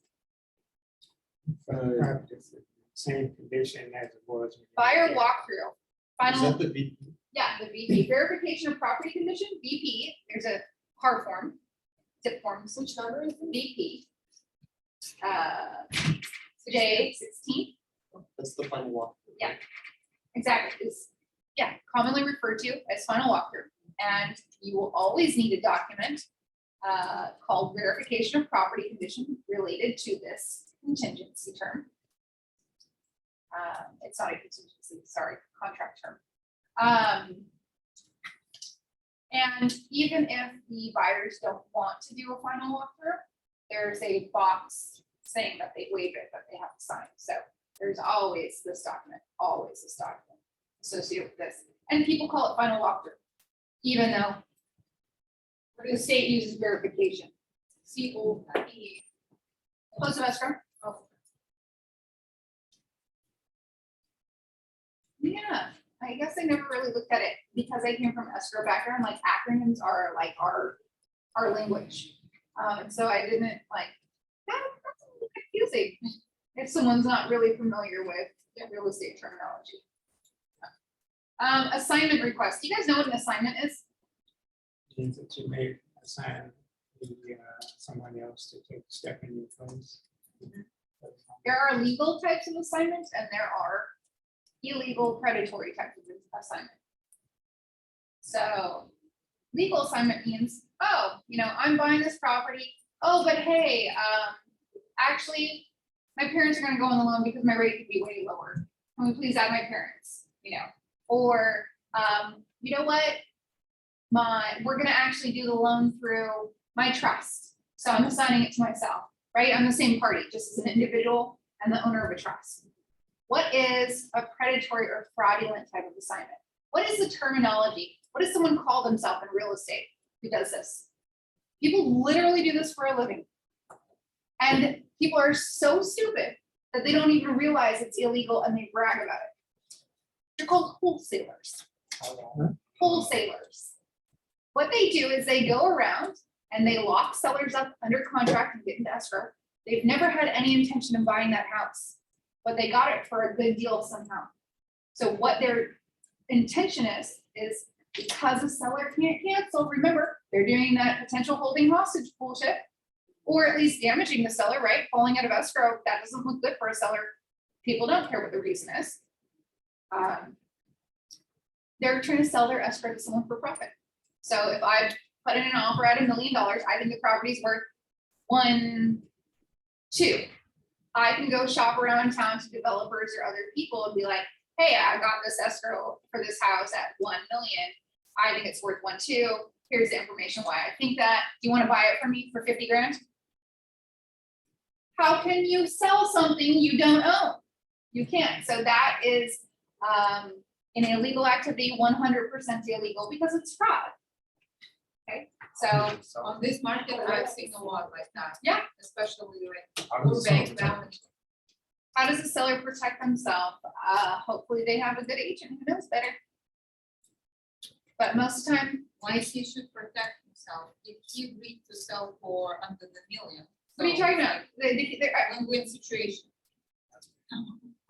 Same condition as it was. Buyer walkthrough. Is Final, that the V? yeah, the VP, verification of property condition, VP, there's a hard form, zip forms. Which number is it? VP. J16. That's the final walk. Yeah. Exactly, it's, yeah, commonly referred to as final walkthrough, and you will always need a document called verification of property condition related to this contingency term. It's not a contingency, sorry, contract term. And even if the buyers don't want to do a final walkthrough, there's a box saying that they waive it, but they have to sign. So there's always this document associated with this. And people call it final walkthrough, even though the state uses verification. COPE. Close of escrow. Oh. Yeah, I guess I never really looked at it because I came from escrow background, like acronyms are like our language. And so I didn't like, that's a little confusing if someone's not really familiar with the real estate terminology. Assignment request. Do you guys know what an assignment is? Means that you may assign someone else to take a step in your place. There are legal types of assignments and there are illegal predatory types of assignment. So legal assignment means, oh, you know, I'm buying this property. Oh, but hey, actually, my parents are gonna go on the loan because my rate could be way lower. Can we please add my parents, you know? Or, you know what? We're gonna actually do the loan through my trust. So I'm assigning it to myself, right? I'm the same party, just as an individual and the owner of a trust. What is a predatory or fraudulent type of assignment? What is the terminology? What does someone call themselves in real estate who does this? People literally do this for a living. And people are so stupid that they don't even realize it's illegal and they brag about it. They're called wholesalers. Wholesalers. What they do is they go around and they lock sellers up under contract and get into escrow. They've never had any intention of buying that house, but they got it for a good deal somehow. So what their intention is because a seller can't cancel, remember, they're doing that potential holding hostage bullshit, or at least damaging the seller, right? Falling out of escrow, that doesn't look good for a seller. People don't care what the reason is. They're trying to sell their escrow to someone for profit. So if I put in an offer at $1 million, I think the property's worth 1.2. I can go shop around town to developers or other people and be like, hey, I got this escrow for this house at 1 million. I think it's worth 1.2. Here's the information why I think that. Do you want to buy it from me for 50 grand? How can you sell something you don't own? You can't. So that is an illegal activity, 100% illegal because it's fraud. Okay, so On this market, I've seen a lot like that. Yeah. Especially like How does it sound bank to balance. how does the seller protect themselves? Hopefully they have a good agent who knows better. But most of the time, Why he should protect himself? sell, if he agreed to sell for under the million. What are you so talking about? Win-win situation.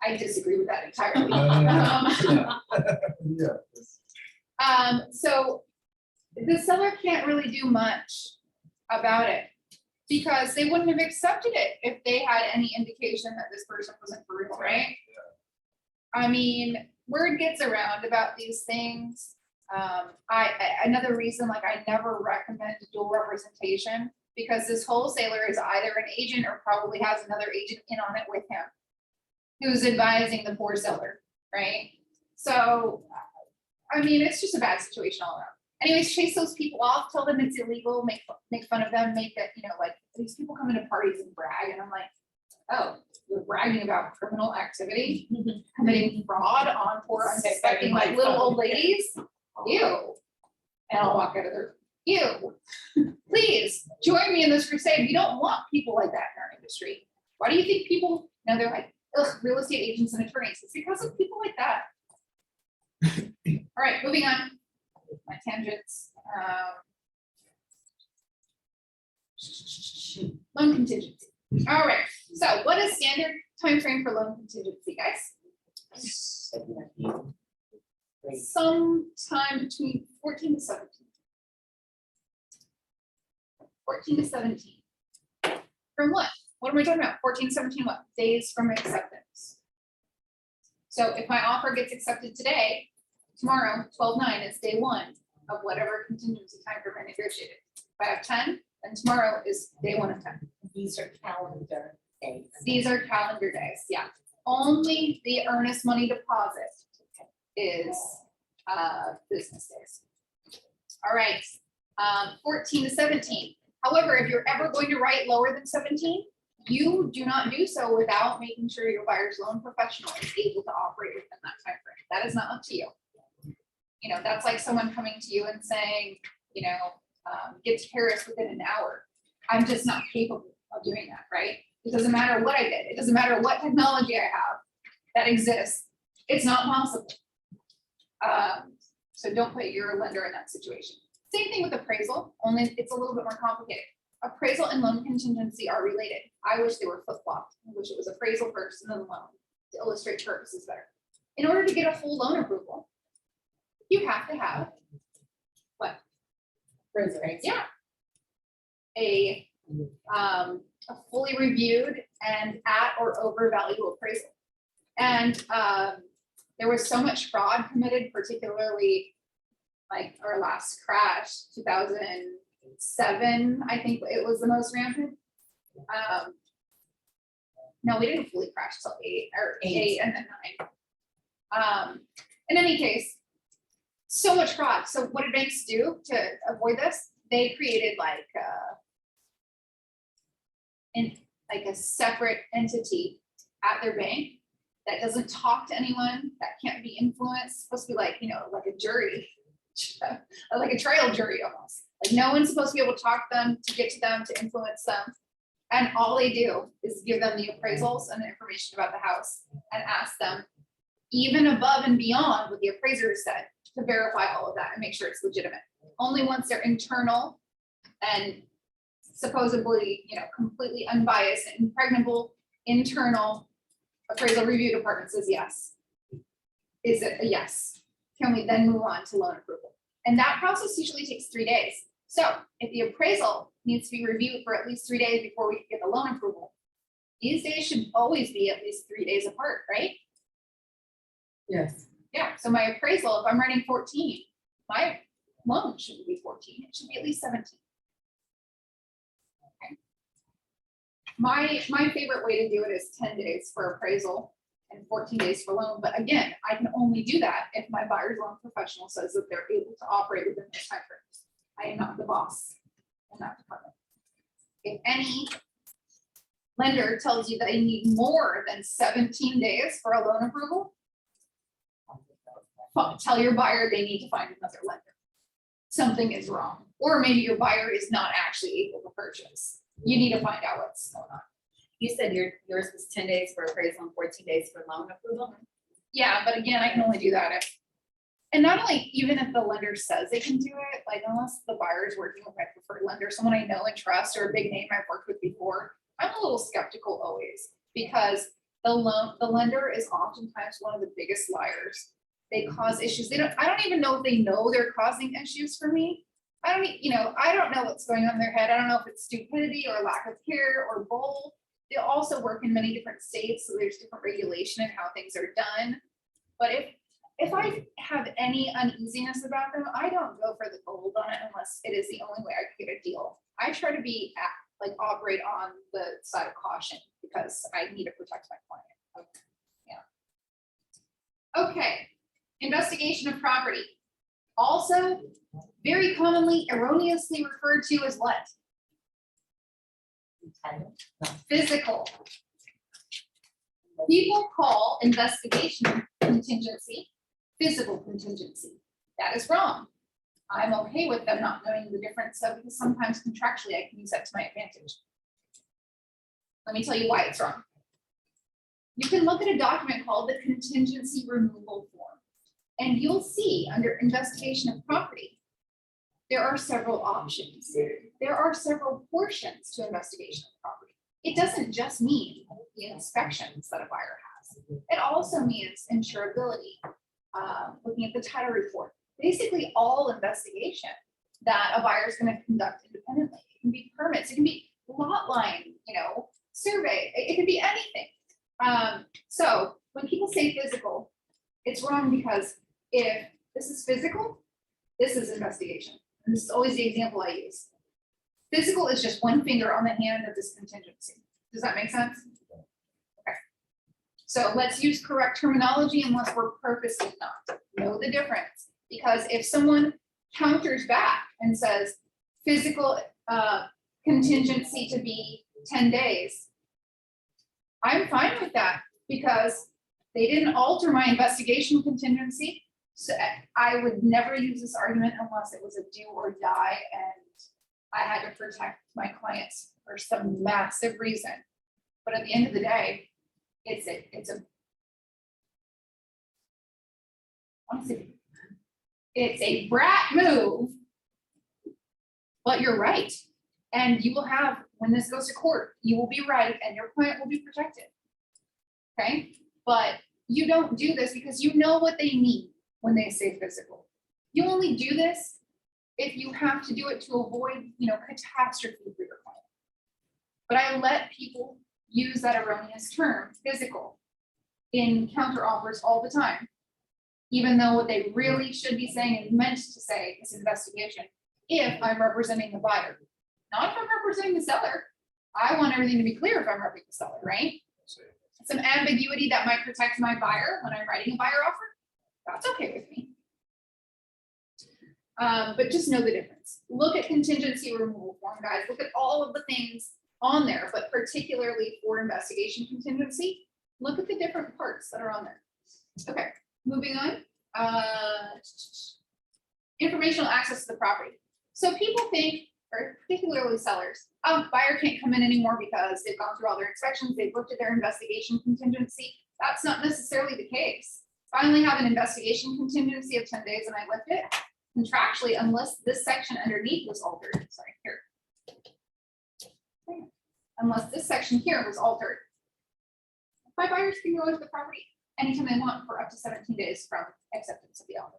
I disagree with that entirely. Yeah. So the seller can't really do much about it because they wouldn't have accepted it if they had any indication that this person wasn't for real, right? I mean, word gets around about these things. Another reason, like, I never recommend dual representation because this wholesaler is either an agent or probably has another agent in on it with him who's advising the poor seller, right? So, I mean, it's just a bad situation all around. Anyways, chase those people off, tell them it's illegal, make fun of them, make it, like, these people come into parties and brag, and I'm like, oh, you're bragging about criminal activity, committing fraud on poor unsuspecting, like, little old ladies? Ew. And I'll walk out of there, ew. Please, join me in this crusade. We don't want people like that in our industry. Why do you think people, they're like, ugh, real estate agents and attorneys? It's because of people like that. All right, moving on. My tangents. Loan contingency. All right, so what is standard time frame for loan contingency, guys? Sometime between 14 to 17. 14 to 17. From what? What am I talking about? 14 to 17 what? Days from acceptance. So if my offer gets accepted today, tomorrow, 12/9 is day 1 of whatever contingency time frame I negotiated. If I have 10, then tomorrow is day 1 of 10. These are calendar days. These are calendar days, yeah. Only the earnest money deposit is business days. All right, 14 to 17. However, if you're ever going to write lower than 17, you do not do so without making sure your buyer's loan professional is able to operate within that time frame. That is not up to you. That's like someone coming to you and saying, get to Paris within an hour. I'm just not capable of doing that, right? It doesn't matter what I did. It doesn't matter what technology I have that exists. It's not possible. So don't put your lender in that situation. Same thing with appraisal, only it's a little bit more complicated. Appraisal and loan contingency are related. I wish they were flip-flopped. I wish it was appraisal first and then loan to illustrate purposes better. In order to get a full loan approval, you have to have what? Right? Yeah. A fully reviewed and at or over value appraisal. And there was so much fraud committed, particularly like our last crash, 2007, I think it was the most rampant. No, we didn't fully crash till 8 and then 9. In any case, so much fraud. So what did banks do to avoid this? They created like a separate entity at their bank that doesn't talk to anyone, that can't be influenced. It's supposed to be like, like a jury, like a trial jury almost. Like no one's supposed to be able to talk to them, to get to them, to influence them. And all they do is give them the appraisals and the information about the house and ask them, even above and beyond what the appraiser said, to verify all of that and make sure it's legitimate. Only once they're internal and supposedly, completely unbiased and impregnable internal appraisal review department says yes. Is it a yes? Can we then move on to loan approval? And that process usually takes 3 days. So if the appraisal needs to be reviewed for at least 3 days before we get the loan approval, these days should always be at least 3 days apart, right? Yes. Yeah, so my appraisal, if I'm writing 14, my loan shouldn't be 14, it should be at least 17. Okay. My favorite way to do it is 10 days for appraisal and 14 days for loan. But again, I can only do that if my buyer's loan professional says that they're able to operate within those time frames. I am not the boss in that department. If any lender tells you that they need more than 17 days for a loan approval, tell your buyer they need to find another lender. Something is wrong. Or maybe your buyer is not actually able to purchase. You need to find out what's going on. You said yours was 10 days for appraisal and 14 days for loan approval? Yeah, but again, I can only do that if, And not only, even if the lender says they can do it, like unless the buyer is working with my preferred lender, someone I know and trust, or a big name I've worked with before, I'm a little skeptical always, because the lender is oftentimes one of the biggest liars. They cause issues. I don't even know if they know they're causing issues for me. I don't know what's going on in their head. I don't know if it's stupidity or lack of care or both. They also work in many different states, so there's different regulation in how things are done. But if I have any uneasiness about them, I don't go for the gold on it unless it is the only way I can get a deal. I try to operate on the side of caution because I need to protect my client. Yeah. Okay. Investigation of property. Also, very commonly erroneously referred to as what? Title? Physical. People call investigation contingency physical contingency. That is wrong. I'm okay with them not knowing the difference, so because sometimes contractually I can use that to my advantage. Let me tell you why it's wrong. You can look at a document called the contingency removal form, and you'll see under investigation of property, there are several options. There are several portions to investigation of property. It doesn't just mean the inspections that a buyer has. It also means insurability, looking at the title report, basically all investigation that a buyer is going to conduct independently. It can be permits, it can be lot line, survey, it can be anything. So when people say physical, it's wrong because if this is physical, this is investigation. And this is always the example I use. Physical is just one finger on the hand of this contingency. Does that make sense? Okay. So let's use correct terminology unless we're purposely not. Know the difference. Because if someone counters back and says physical contingency to be 10 days, I'm fine with that because they didn't alter my investigation contingency. So I would never use this argument unless it was a do or die and I had to protect my clients for some massive reason. But at the end of the day, it's a brat move, but you're right. And you will have, when this goes to court, you will be right and your client will be protected. Okay, but you don't do this because you know what they mean when they say physical. You only do this if you have to do it to avoid, catastrophe for your client. But I let people use that erroneous term, physical, in counter offers all the time, even though what they really should be saying and meant to say is investigation, if I'm representing the buyer. Not if I'm representing the seller. I want everything to be clear if I'm representing the seller, right? Some ambiguity that might protect my buyer when I'm writing a buyer offer, that's okay with me. But just know the difference. Look at contingency removal form, guys. Look at all of the things on there, but particularly for investigation contingency, look at the different parts that are on there. Okay, moving on. Informational access to the property. So people think, or particularly sellers, buyer can't come in anymore because they've gone through all their inspections, they've looked at their investigation contingency. That's not necessarily the case. If I only have an investigation contingency of 10 days and I lift it, contractually, unless this section underneath was altered, sorry, here. Unless this section here was altered, my buyers can go into the property anytime they want for up to 17 days from acceptance of the offer.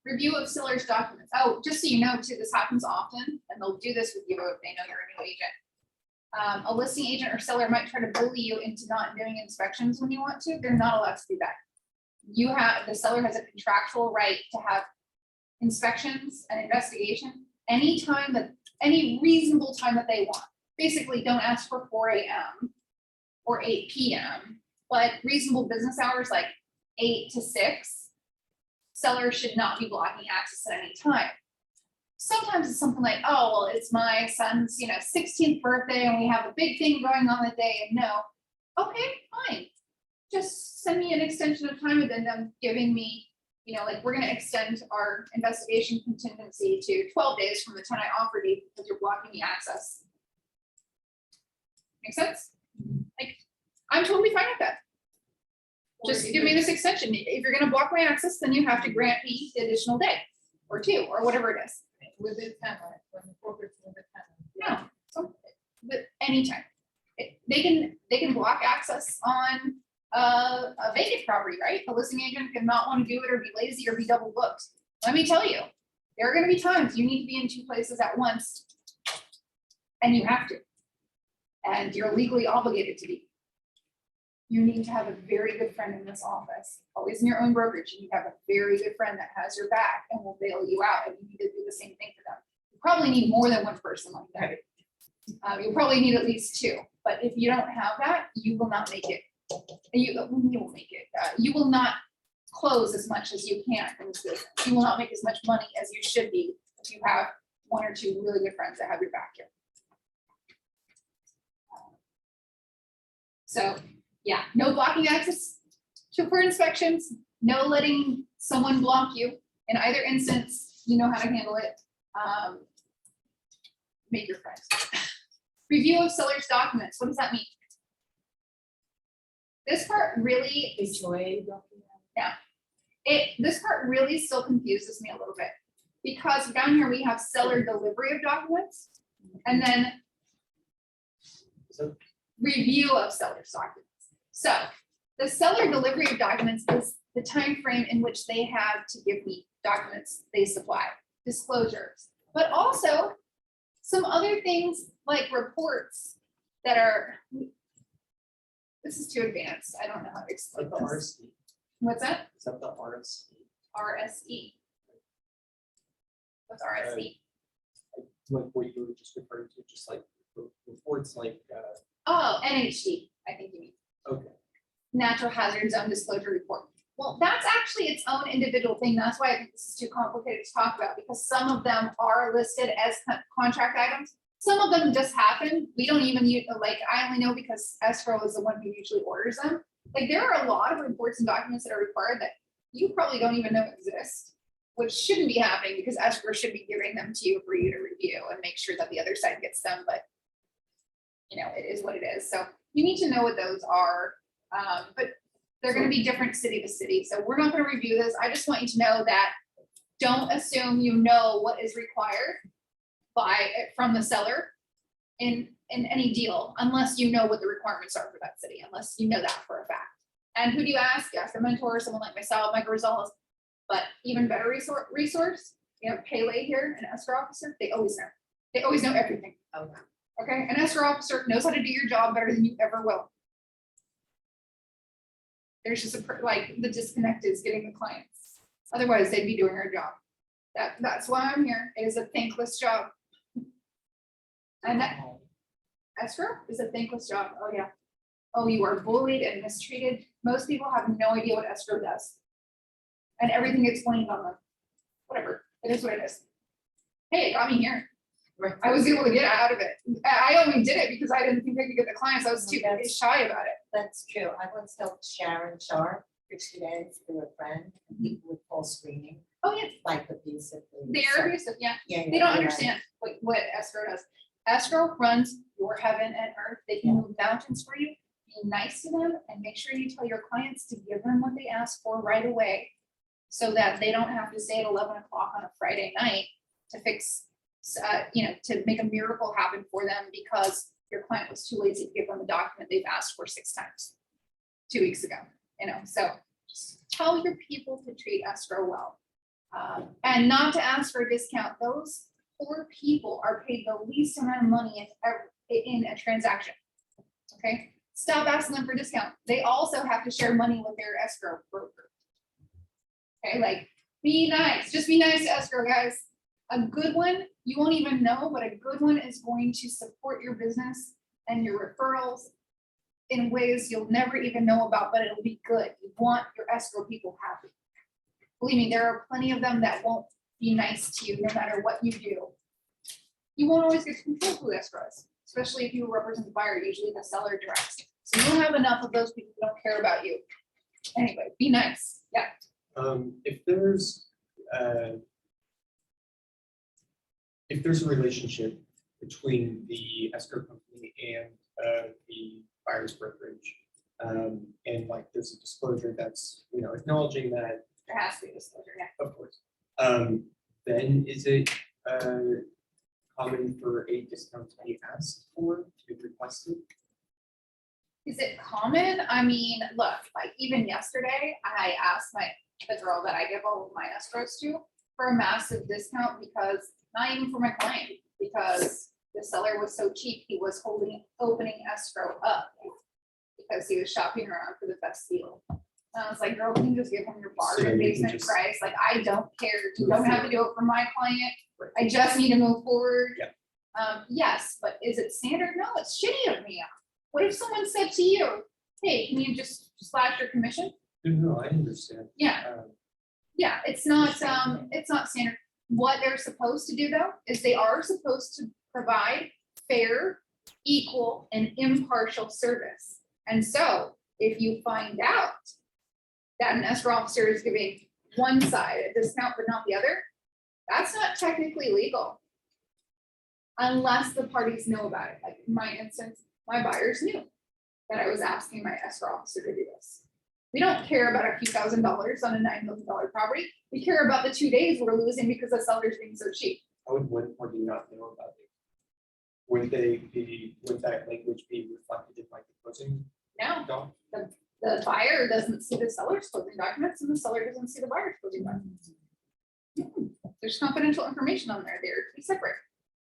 Review of seller's documents. Oh, just so you know too, this happens often, and they'll do this with you if they know you're a new agent. A listing agent or seller might try to bully you into not doing inspections when you want to. They're not allowed to do that. The seller has a contractual right to have inspections and investigation anytime any reasonable time that they want. Basically, don't ask for 4 a.m. or 8 p.m., but reasonable business hours like 8 to 6. Sellers should not be blocking access at any time. Sometimes it's something like, oh, well, it's my son's, 16th birthday and we have a big thing going on the day, and no. Okay, fine. Just send me an extension of time addendum giving me, we're going to extend our investigation contingency to 12 days from the time I offered you because you're blocking the access. Make sense? I'm totally fine with that. just give me this extension. If you're gonna block my access, then you have to grant me the additional day or 2 or whatever it is. Within 10, right? When the corporate's within 10. No, so, but anytime. They can block access on a vacant property, right? The listing agent cannot want to do it or be lazy or be double booked. Let me tell you, there are gonna be times you need to be in 2 places at once. And you have to. And you're legally obligated to be. You need to have a very good friend in this office, always in your own brokerage. You need to have a very good friend that has your back and will bail you out, and you need to do the same thing for them. You probably need more than 1 person like that. You'll probably need at least 2, but if you don't have that, you will not make it. You will make it. You will not close as much as you can in this business. You will not make as much money as you should be if you have 1 or 2 really good friends that have your back here. So, yeah, no blocking access for inspections, no letting someone block you. In either instance, you know how to handle it. Make your friends. Review of seller's documents. What does that mean? This part really, this part really still confuses me a little bit, because down here we have seller delivery of documents and then review of seller's documents. So the seller delivery of documents is the time frame in which they have to give me documents they supply, disclosures, but also some other things like reports that are, this is too advanced. I don't know how to explain Like the this. RSE, What's that? is that the RSE? RSE. What's RSE? Like what you were just referring to, just like reports like, Oh, NHD, I think you mean. okay. Natural hazard zone disclosure report. Well, that's actually its own individual thing. That's why I think this is too complicated to talk about, because some of them are listed as contract items. Some of them just happen. We don't even use, like, I only know because escrow is the one who usually orders them. Like, there are a lot of reports and documents that are required that you probably don't even know exist, which shouldn't be happening because escrow should be giving them to you for you to review and make sure that the other side gets them. But you know, it is what it is. So you need to know what those are. But they're going to be different city to city. So we're not going to review this. I just want you to know that don't assume you know what is required from the seller in any deal, unless you know what the requirements are for that city, unless you know that for a fact. And who do you ask? You ask a mentor, someone like myself, Michael Rosales. But even better resource, you know, Pele here, an escrow officer, they always know. They always know everything. Okay, an escrow officer knows how to do your job better than you ever will. There's just like the disconnect is getting the clients. Otherwise, they'd be doing our job. That's why I'm here. It is a thankless job. And that escrow is a thankless job. Oh yeah. Oh, you are bullied and mistreated. Most people have no idea what escrow does. And everything gets blamed on them. Whatever. It is what it is. Hey, it got me here. I was able to get out of it. I only did it because I didn't think I could get the clients. I was too shy about it. That's true. I once helped Sharon Sharp, which ends through a friend, and people would call screaming, Oh yeah, like abusively. they're abusive. Yeah, Yeah. they don't understand what escrow does. Escrow runs your heaven and earth. They can move mountains for you. Be nice to them and make sure you tell your clients to give them what they ask for right away, so that they don't have to stay at 11 o'clock on a Friday night to fix, you know, to make a miracle happen for them because your client was too lazy to give them a document they've asked for 6 times 2 weeks ago. You know, so just tell your people to treat escrow well, and not to ask for a discount. Those poor people are paid the least amount of money in a transaction. Okay, stop asking them for a discount. They also have to share money with their escrow broker. Okay, like be nice. Just be nice to escrow guys. A good one, you won't even know, but a good one is going to support your business and your referrals in ways you'll never even know about, but it'll be good. You want your escrow people happy. Believe me, there are plenty of them that won't be nice to you no matter what you do. You won't always get to control who escrow is, especially if you represent the buyer, usually the seller directs. So you don't have enough of those people who don't care about you. Anyway, be nice. Yeah. If there's a relationship between the escrow company and the buyer's brokerage, And like there's a disclosure that's, acknowledging that, There has to be disclosure, yeah. of course. Then is it common for a discount to be asked for, to be requested? Is it common? I mean, look, like even yesterday, I asked the girl that I give all of my escrows to for a massive discount because, not even for my client, because the seller was so cheap, he was opening escrow up because he was shopping around for the best deal. And I was like, girl, can you just give him your So bargain you can basement just price? Like, I don't care. You move don't have to do it for my client. I just need to move forward. Yeah. Yes, but is it standard? No, it's shitty of me. What if someone said to you, hey, can you just slash your commission? No, I understand. Yeah, Um, yeah, it's not standard. What they're supposed to do though, is they are supposed to provide fair, equal, and impartial service. And so if you find out that an escrow officer is giving one side a discount but not the other, that's not technically legal. Unless the parties know about it. Like in my instance, my buyers knew that I was asking my escrow officer to do this. We don't care about a few $1,000s on a $9 million property. We care about the 2 days we're losing because the seller's being so cheap. How would one party not know about it? Would that language be reflected in like the closing Now, doc? the buyer doesn't see the seller's closing documents and the seller doesn't see the buyer's closing documents. There's confidential information on there. They're separate.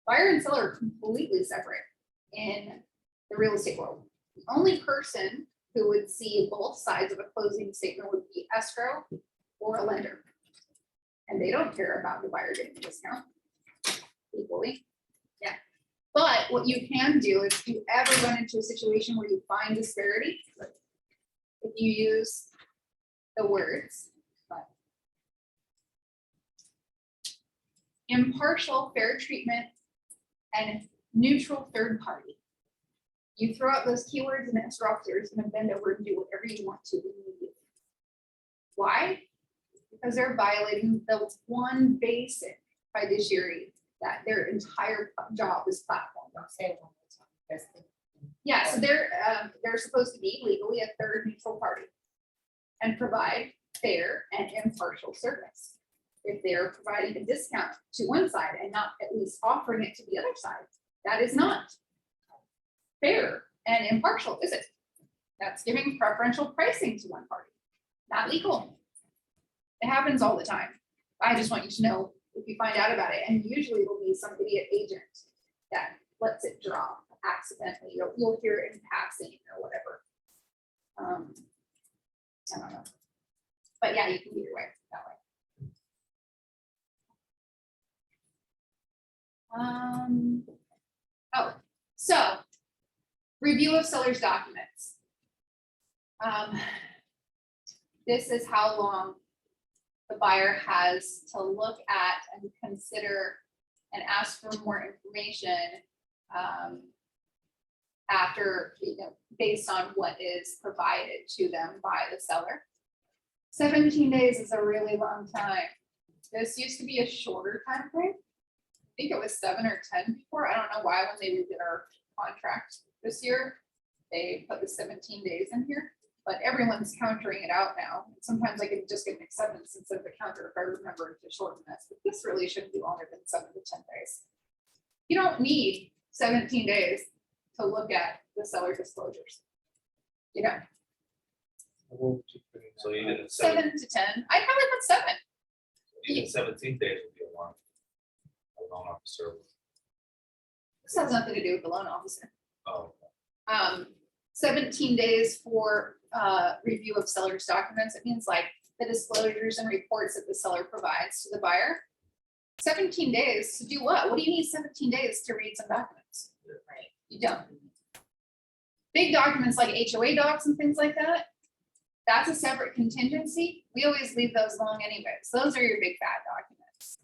Buyer and seller are completely separate in the real estate world. The only person who would see both sides of a closing statement would be escrow or a lender. And they don't care about the buyer getting a discount equally. Yeah. But what you can do is if you ever run into a situation where you find disparity, if you use the words, but impartial, fair treatment, and neutral third party. You throw out those keywords and escrow officer is gonna bend over and do whatever you want to immediately. Why? Because they're violating the one basic fiduciary that their entire job is platform. Don't say it one more time. That's the- Yeah, so they're supposed to be legally a third neutral party and provide fair and impartial service. If they're providing a discount to one side and not at least offering it to the other side, that is not fair and impartial, is it? That's giving preferential pricing to one party, not legal. It happens all the time. I just want you to know if you find out about it, and usually it'll be some idiot agent that lets it drop accidentally. You'll hear it in passing or whatever. I don't know. But yeah, you can do your way that way. Oh, so review of seller's documents. This is how long the buyer has to look at and consider and ask for more information after, based on what is provided to them by the seller. 17 days is a really long time. This used to be a shorter time frame. I think it was 7 or 10 before. I don't know why when they redid our contract this year, they put the 17 days in here, but everyone's countering it out now. Sometimes I can just get an acceptance instead of a counter if I remember to shorten this, but this really shouldn't be longer than 7 to 10 days. You don't need 17 days to look at the seller disclosures. You know, So even at 7 to 10, I'd probably put 7. even 17 days would be a loan officer. This has nothing to do with the loan officer. Oh, 17 days for review of seller's documents. It means like the disclosures and reports that the seller provides to the buyer. 17 days to do what? What do you need 17 days to read some documents? Right. You don't. Big documents like HOA docs and things like that, that's a separate contingency. We always leave those alone anyways. Those are your big fat documents.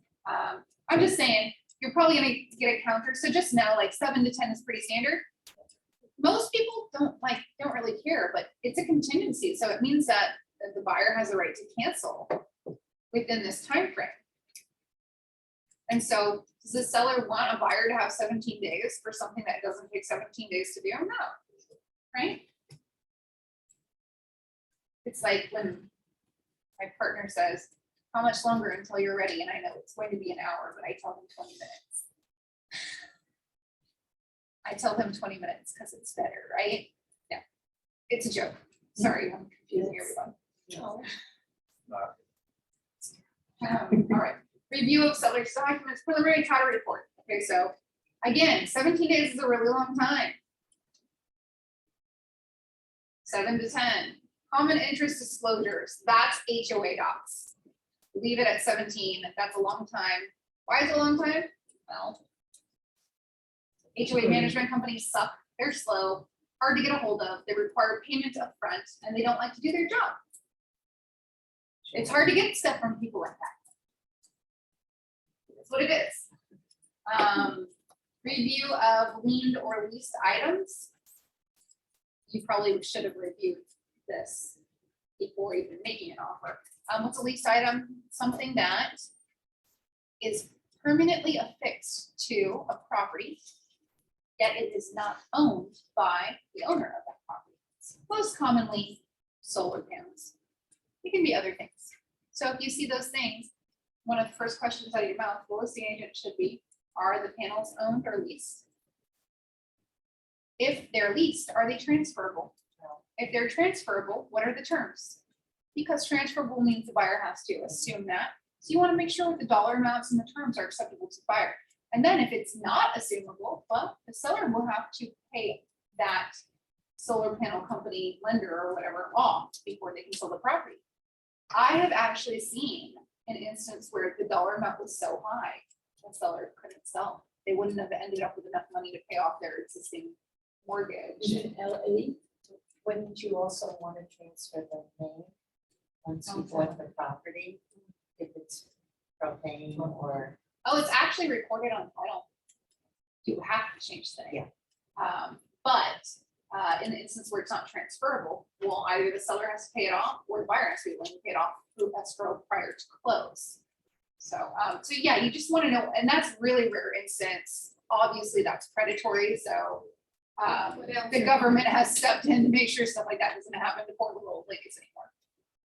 I'm just saying, you're probably gonna get a counter. So just know like 7 to 10 is pretty standard. Most people don't really care, but it's a contingency. So it means that the buyer has a right to cancel within this time frame. And so does the seller want a buyer to have 17 days for something that doesn't take 17 days to do? No, right? It's like when my partner says, how much longer until you're ready? And I know it's going to be an hour, but I tell him 20 minutes. I tell him 20 minutes because it's better, right? Yeah, it's a joke. Sorry, I'm confusing everyone. No. All right, review of seller's documents, preliminary title report. Okay, so again, 17 days is a really long time. 7 to 10. Common interest disclosures, that's HOA docs. Leave it at 17, that's a long time. Why is it a long time? Well, HOA management companies suck, they're slow, hard to get a hold of, they require payment upfront, and they don't like to do their job. It's hard to get stuff from people like that. That's what it is. Review of liened or leased items. You probably should have reviewed this before even making an offer. What's a leased item? Something that is permanently affixed to a property, yet it is not owned by the owner of that property. It's most commonly solar panels. It can be other things. So if you see those things, one of the first questions out of your mouth, the listing agent should be, are the panels owned or leased? If they're leased, are they transferable? If they're transferable, what are the terms? Because transferable means the buyer has to assume that. So you want to make sure the dollar amounts and the terms are acceptable to the buyer. And then if it's not assumable, well, the seller will have to pay that solar panel company lender or whatever off before they can sell the property. I have actually seen an instance where the dollar amount was so high, the seller couldn't sell. They wouldn't have ended up with enough money to pay off their existing mortgage. In LA, wouldn't you also want to transfer the name once you bought the property? If it's propane or, Oh, it's actually recorded on title. You have to change the name. But in the instance where it's not transferable, well, either the seller has to pay it off or the buyer has to be willing to pay it off through escrow prior to close. So, so yeah, you just want to know, and that's really rare instance. Obviously, that's predatory. So the government has stepped in to make sure stuff like that doesn't happen to poor little old ladies anymore.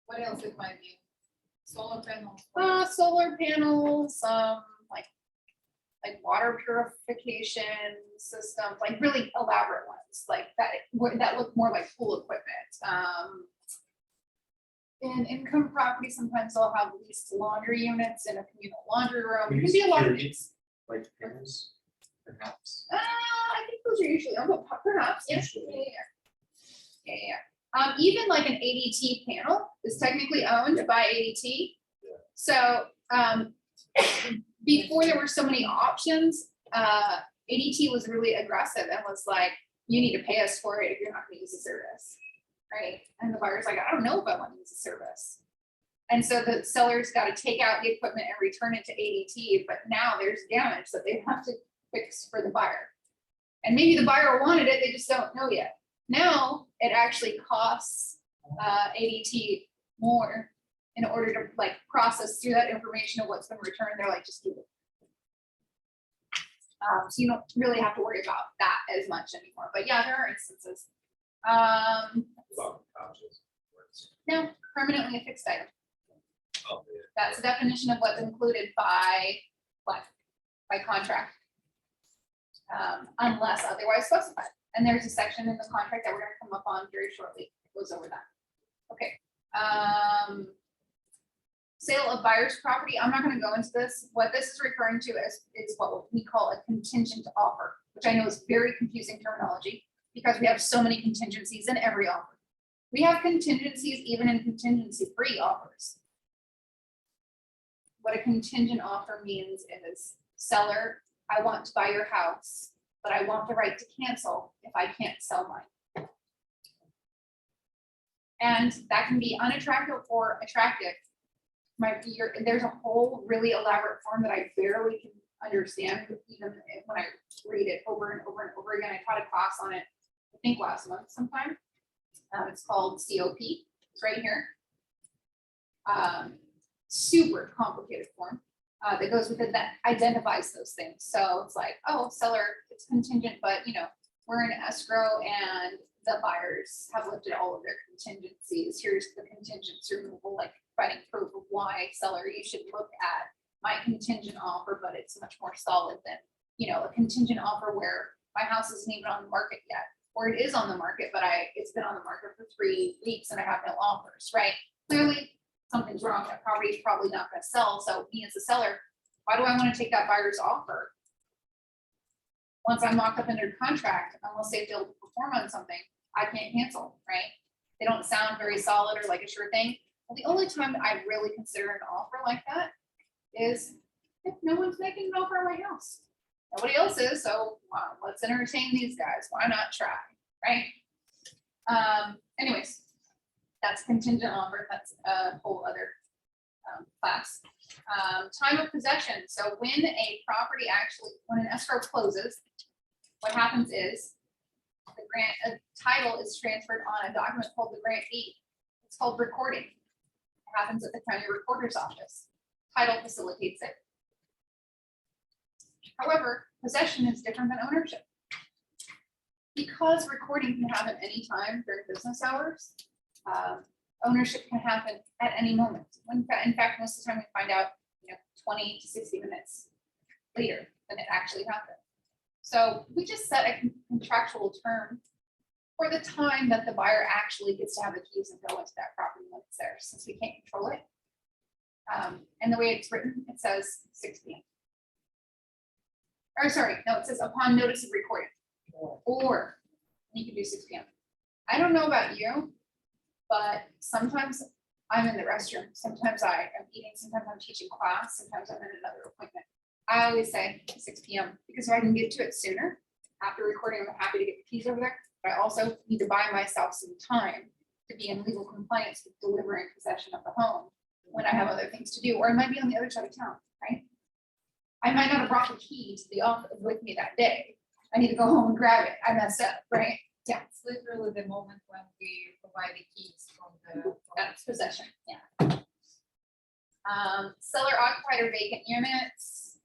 What else it might be? Solar panels. Solar panels, like water purification systems, like really elaborate ones, like that look more like pool equipment. In income property, sometimes they'll have leased laundry units in a communal laundry room. It can be a lot of things. Like panels, perhaps. I think those are usually, but perhaps, yes. Usually. Yeah. Even like an ADT panel is technically owned by ADT. So before there were so many options, ADT was really aggressive and was like, you need to pay us for it if you're not going to use the service, right? And the buyer's like, I don't know if I want to use the service. And so the seller's got to take out the equipment and return it to ADT, but now there's damage that they have to fix for the buyer. And maybe the buyer wanted it, they just don't know yet. Now it actually costs ADT more in order to like process through that information of what's been returned. They're like, just do it. So you don't really have to worry about that as much anymore. But yeah, there are instances. About couches. No, permanently affixed item. Oh, yeah. That's the definition of what's included by what? By contract. Unless otherwise specified. And there's a section in the contract that we're gonna come up on very shortly. It goes over that. Okay. Sale of buyer's property. I'm not gonna go into this. What this is referring to is what we call a contingent offer, which I know is very confusing terminology because we have so many contingencies in every offer. We have contingencies even in contingency-free offers. What a contingent offer means is, seller, I want to buy your house, but I want the right to cancel if I can't sell mine. And that can be unattractive or attractive. There's a whole really elaborate form that I barely can understand, even when I read it over and over and over again. I taught a class on it, I think last month sometime. It's called COP. It's right here. Super complicated form that goes with it that identifies those things. So it's like, oh, seller, it's contingent, but you know, we're in escrow and the buyers have lifted all of their contingencies. Here's the contingency removal, like providing proof of why seller, you should look at my contingent offer, but it's much more solid than, you know, a contingent offer where my house isn't even on the market yet, or it is on the market, but it's been on the market for 3 weeks and I have no offers, right? Clearly, something's wrong. That property is probably not gonna sell. So me as a seller, why do I want to take that buyer's offer? Once I'm locked up under contract, unless they fail to perform on something, I can't cancel, right? They don't sound very solid or like a sure thing. Well, the only time I'd really consider an offer like that is if no one's making an offer on my house. Nobody else is, so let's entertain these guys. Why not try, right? Anyways, that's contingent offer. That's a whole other class. Time of possession. So when a property when an escrow closes, what happens is the grant title is transferred on a document called the grant deed. It's called recording. It happens at the county recorder's office. Title facilitates it. However, possession is different than ownership. Because recording can happen anytime during business hours, ownership can happen at any moment. In fact, most of the time we find out, 20 to 60 minutes later than it actually happened. So we just set a contractual term for the time that the buyer actually gets to have the keys and go into that property when it's there, since we can't control it. And the way it's written, it says 6 p.m. Or sorry, no, it says upon notice of recording, or you can do 6 p.m. I don't know about you, but sometimes I'm in the restroom. Sometimes I am eating. Sometimes I'm teaching class. Sometimes I'm in another appointment. I always say 6 p.m. because if I can get to it sooner after recording, I'm happy to get the keys over there. But I also need to buy myself some time to be in legal compliance with delivering possession of the home when I have other things to do, or I might be on the other side of town, right? I might not have brought the key to the office with me that day. I need to go home and grab it. I messed up, right? Yeah. It's literally the moment when we provide the keys from the. That's possession, yeah. Seller occupied or vacant units.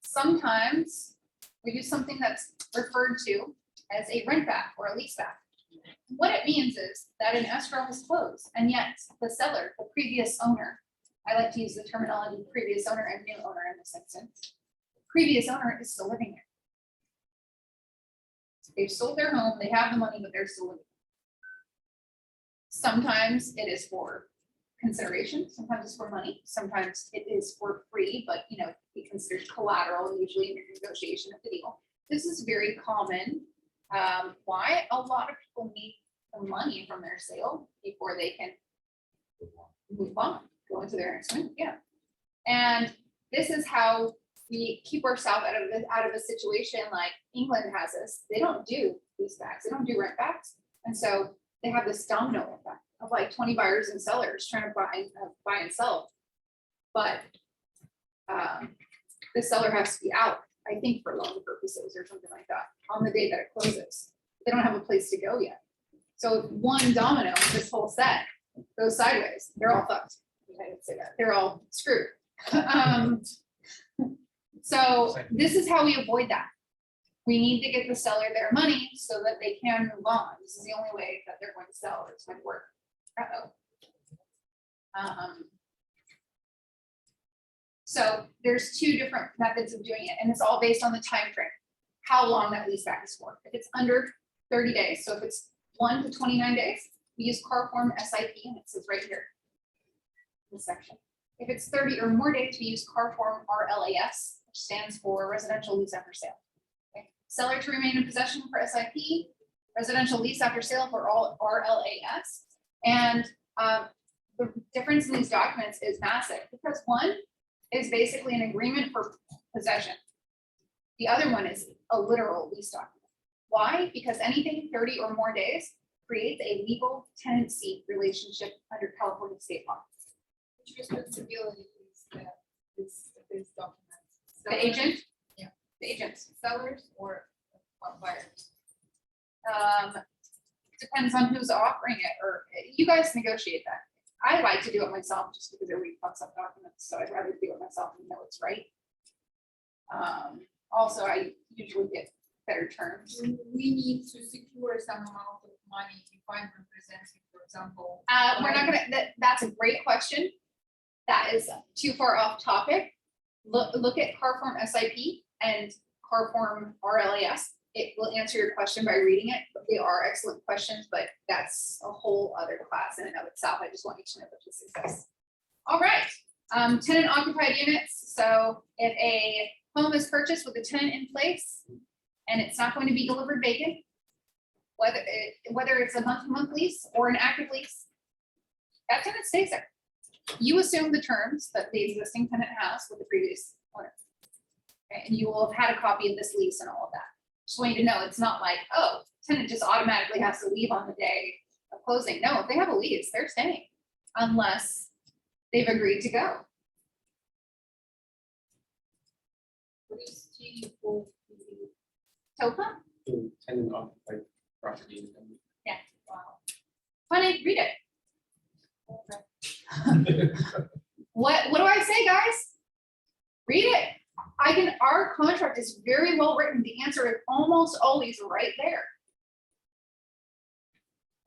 Sometimes we do something that's referred to as a rent back or a lease back. What it means is that an escrow has closed, and yet the seller, the previous owner, I like to use the terminology previous owner and new owner in this instance. Previous owner is still living there. They've sold their home, they have the money, but they're still living. Sometimes it is for consideration, sometimes it's for money, sometimes it is for free, but be considered collateral, usually in your negotiation of the deal. This is very common. Why? A lot of people need the money from their sale before they can move on, go into their next move. Yeah. And this is how we keep ourselves out of a situation like England has us. They don't do lease backs, they don't do rent backs. And so they have this domino effect of like 20 buyers and sellers trying to buy and sell. But the seller has to be out, I think, for loan purposes or something like that on the day that it closes. They don't have a place to go yet. So if one domino, this whole set, goes sideways, they're all fucked. I didn't say that. They're all screwed. So this is how we avoid that. We need to get the seller their money so that they can move on. This is the only way that they're going to sell or it's going to work. So there's 2 different methods of doing it, and it's all based on the time frame, how long that lease back is for. If it's under 30 days, so if it's 1 to 29 days, we use car form SIP, and it says right here in this section. If it's 30 or more days, we use car form RLAS, which stands for residential lease after sale. Okay. Seller to remain in possession for SIP, residential lease after sale for all RLAS. And the difference in these documents is massive because one is basically an agreement for possession. The other one is a literal lease document. Why? Because anything 30 or more days creates a legal tenancy relationship under California state law. Which responsibility is this document? The agent? Yeah. The agents. Sellers or buyers? Depends on who's offering it, or you guys negotiate that. I like to do it myself just because everybody fucks up documents, so I'd rather do it myself and know it's right. Also, I usually get better terms. We need to secure some amount of money if I'm representing, for example. We're not gonna, that's a great question. That is too far off topic. Look at car form SIP and car form RLAS. It will answer your question by reading it. They are excellent questions, but that's a whole other class in and of itself. I just want you to know that this exists. All right, tenant occupied units. So if a home is purchased with a tenant in place and it's not going to be delivered vacant, whether it's a month-to-month lease or an active lease, that tenant stays there. You assume the terms that the existing tenant has with the previous owner. Okay, and you will have had a copy of this lease and all of that. Just want you to know, it's not like, oh, tenant just automatically has to leave on the day of closing. No, if they have a lease, they're staying unless they've agreed to go. What is T4? TOPA? Tenant occupied property. Yeah. Wow. Honey, read it. What do I say, guys? Read it. Our contract is very well written. The answer is almost always right there.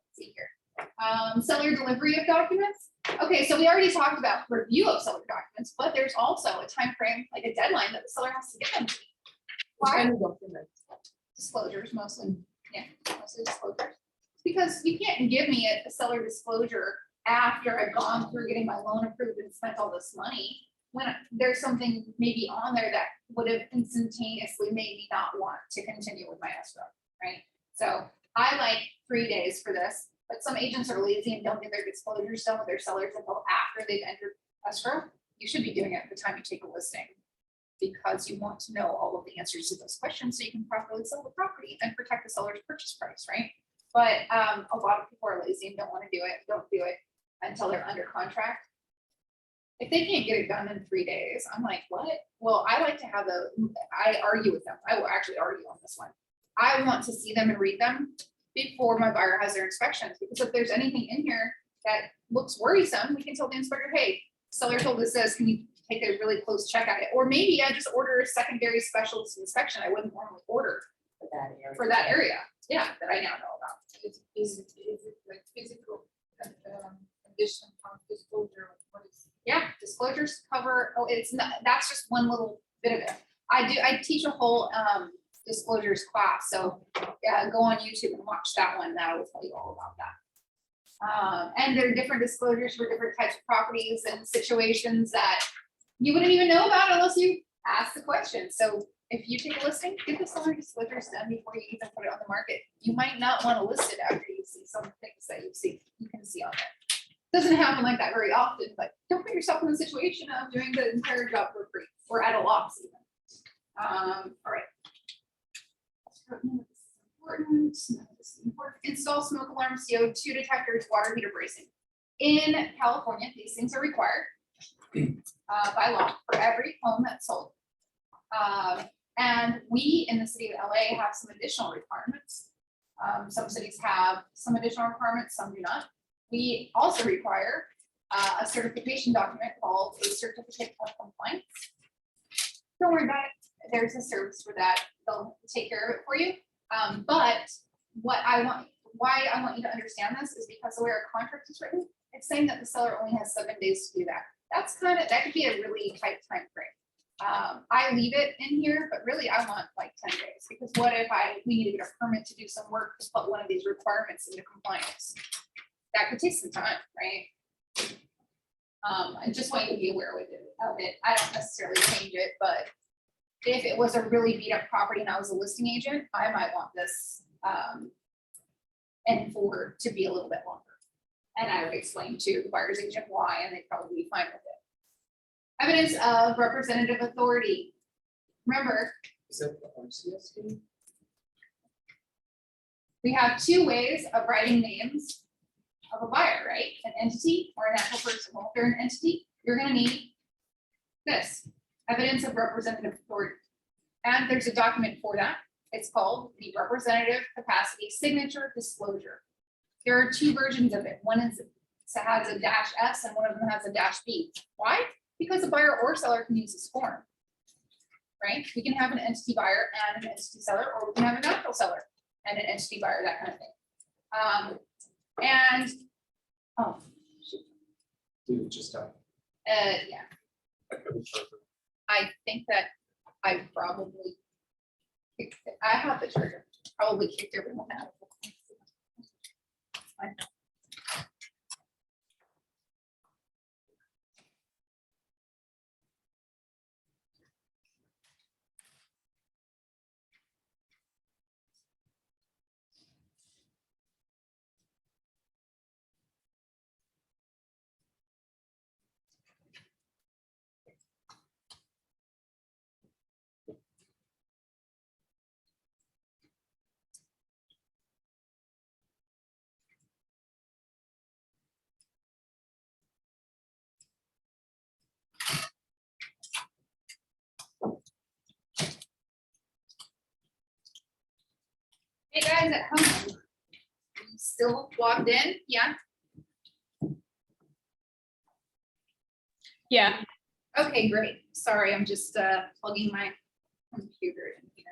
Let's see here. Seller delivery of documents. Okay, so we already talked about review of seller documents, but there's also a time frame, like a deadline that the seller has to get them. Why? Disclosures mostly. Yeah, mostly disclosures. Because you can't give me a seller disclosure after I've gone through getting my loan approved and spent all this money, when there's something maybe on there that would have instantaneously made me not want to continue with my escrow, right? So I like 3 days for this, but some agents are lazy and don't get their disclosures done with their sellers until after they've entered escrow. You should be doing it at the time you take a listing, because you want to know all of the answers to those questions so you can properly sell the property and protect the seller's purchase price, right? But a lot of people are lazy and don't want to do it, don't do it until they're under contract. If they can't get it done in 3 days, I'm like, what? Well, I like to have I argue with them. I will actually argue on this one. I want to see them and read them before my buyer has their inspections, because if there's anything in here that looks worrisome, we can tell the inspector, hey, seller told us this, can you take a really close check at it? Or maybe I just order a secondary specialist inspection I wouldn't normally order for that area. Yeah, that I now know about. Is it like physical condition on disclosure? What is? Yeah, disclosures cover, it's not, that's just one little bit of it. I teach a whole disclosures class, so yeah, go on YouTube and watch that one. That will tell you all about that. And there are different disclosures for different types of properties and situations that you wouldn't even know about unless you ask the question. So if you take a listing, get the seller disclosures done before you even put it on the market. You might not want to list it after you see some things that you can see on there. Doesn't happen like that very often, but don't put yourself in the situation of doing the entire job for free or at a loss even. All right. This is important. Install smoke alarm, CO2 detectors, water heater bracing. In California, these things are required by law for every home that's sold. And we in the city of LA have some additional requirements. Some cities have some additional requirements, some do not. We also require a certification document called a certificate of compliance. Don't worry about it. There's a service for that. They'll take care of it for you. But why I want you to understand this is because the way our contract is written, it's saying that the seller only has 7 days to do that. That could be a really tight time frame. I leave it in here, but really I want like 10 days, because what if we need to get a permit to do some work to put one of these requirements into compliance? That could take some time, right? I just want you to be aware of it. I don't necessarily change it, but if it was a really beat up property and I was a listing agent, I might want this N4 to be a little bit longer. And I would explain to the buyer's agent why, and they'd probably be fine with it. Evidence of representative authority. Remember, Is that the RCS? we have 2 ways of writing names of a buyer, right? An entity or a natural person. Well, if they're an entity, you're gonna need this, evidence of representative authority. And there's a document for that. It's called the representative capacity signature disclosure. There are 2 versions of it. One has a -S and one of them has a -B. Why? Because the buyer or seller can use this form. right? We can have an entity buyer and an entity seller, or we can have a natural seller and an entity buyer, that kind of thing. And, oh, shoot, Dude, just, yeah, I think that I probably, I have the charger, probably kicked everyone out. Fine. Hey guys at home, you still logged in? Yeah? Yeah. Okay, great. Sorry, I'm just plugging my computer in here.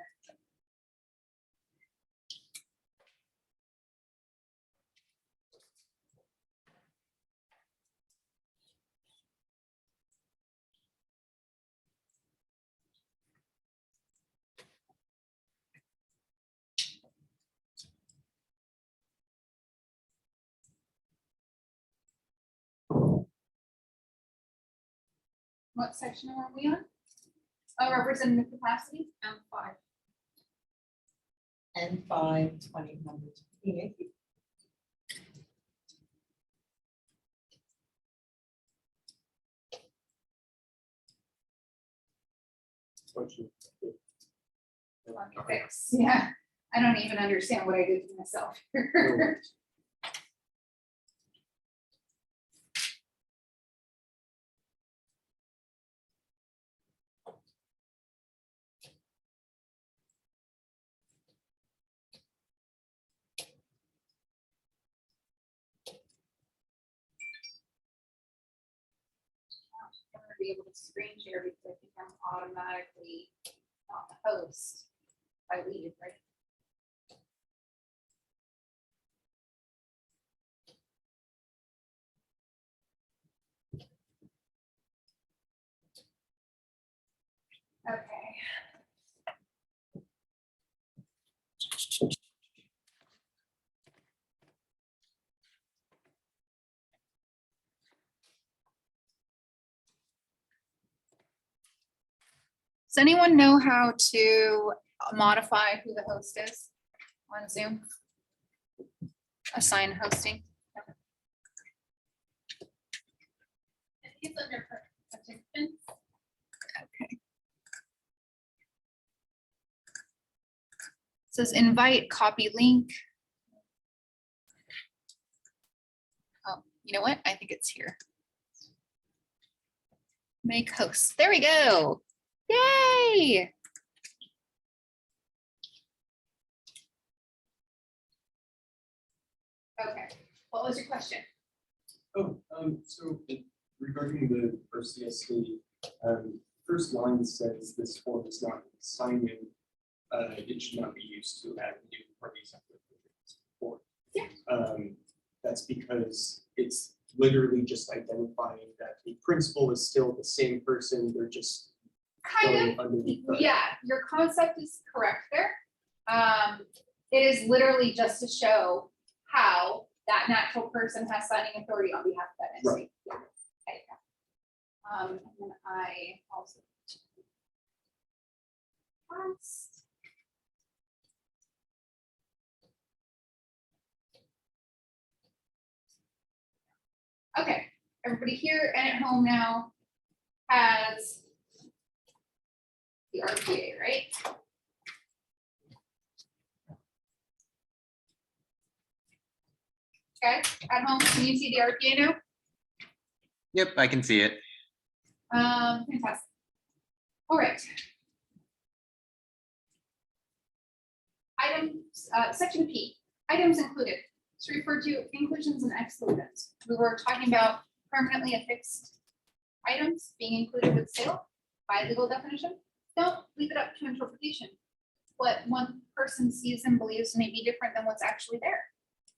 What section are we on? Oh, representative capacity? M5. And 5/20/20. Fix. Yeah, I don't even understand what I did to myself. I'm gonna be able to screen share because I think I'm automatically not the host. I leave, right? Okay. Does anyone know how to modify who the host is on Zoom? Assign hosting. It's under participants. Okay. It says invite, copy link. Oh, you know what? I think it's here. Make host. There we go. Yay. Okay, what was your question? Oh, so regarding the first CSD, first line says this form is not signing. It should not be used to add new parties. Yeah. That's because it's literally just identifying that the principal is still the same person. They're just Kind of. going underneath. the- Yeah, your concept is correct there. It is literally just to show how that natural person has signing authority on behalf of that entity. Yeah. Okay, yeah. And then I also. Last. Okay, everybody here and at home now has the RPA, right? Okay, at home, can you see the RPA now? Yep, I can see it. Fantastic. All right. Items, section P, items included. It's referred to inclusions and exclusions. We were talking about permanently affixed items being included with sale by legal definition. don't leave it up to interpretation. What one person sees and believes may be different than what's actually there,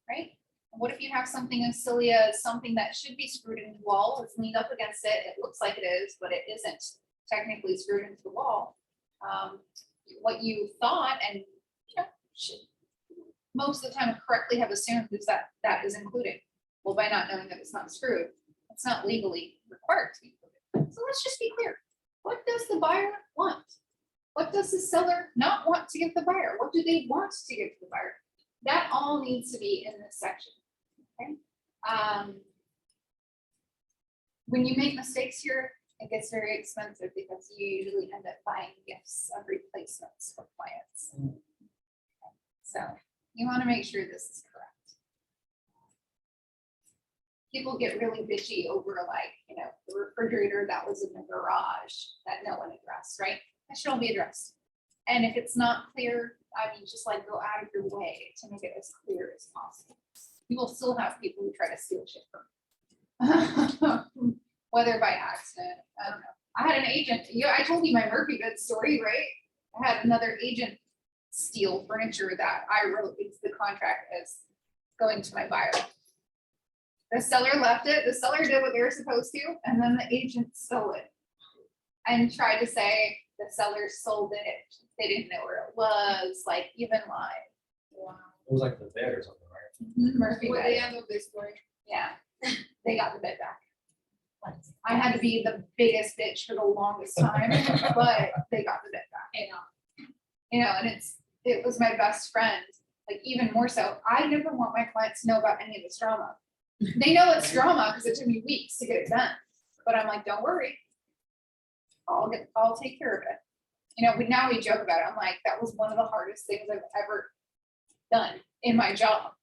right? What if you have something as silly as something that should be screwed into the wall, it's leaned up against it, it looks like it is, but it isn't technically screwed into the wall. What you thought and, you know, should most of the time correctly have assumed is that that is included. Well, by not knowing that it's not screwed, it's not legally required to be included. So let's just be clear. What does the buyer want? What does the seller not want to give the buyer? What do they want to give to the buyer? That all needs to be in this section. Okay. When you make mistakes here, it gets very expensive because you usually end up buying gifts of replacements for clients. So you want to make sure this is correct. People get really bitchy over, like, you know, the refrigerator that was in the garage that no one addressed, right? That should all be addressed. And if it's not clear, I mean, just like go out of your way to make it as clear as possible. You will still have people who try to steal shit from you. Whether by accident, I don't know. I had an agent, I told you my Murphy Good story, right? I had another agent steal furniture that I wrote into the contract as going to my buyer. The seller left it, the seller did what they were supposed to, and then the agent stole it. And tried to say the seller sold it, they didn't know where it was, like even lied. Wow. It was like the bed or something, right? Murphy What Bed. the end of this story? Yeah, they got the bed back. I had to be the biggest bitch for the longest time, but they got the bed back. You know, and it was my best friend, like even more so. I never want my clients to know about any of this drama. They know it's drama because it took me weeks to get it done. But I'm like, don't worry. I'll take care of it. You know, now we joke about it. I'm like, that was one of the hardest things I've ever done in my job.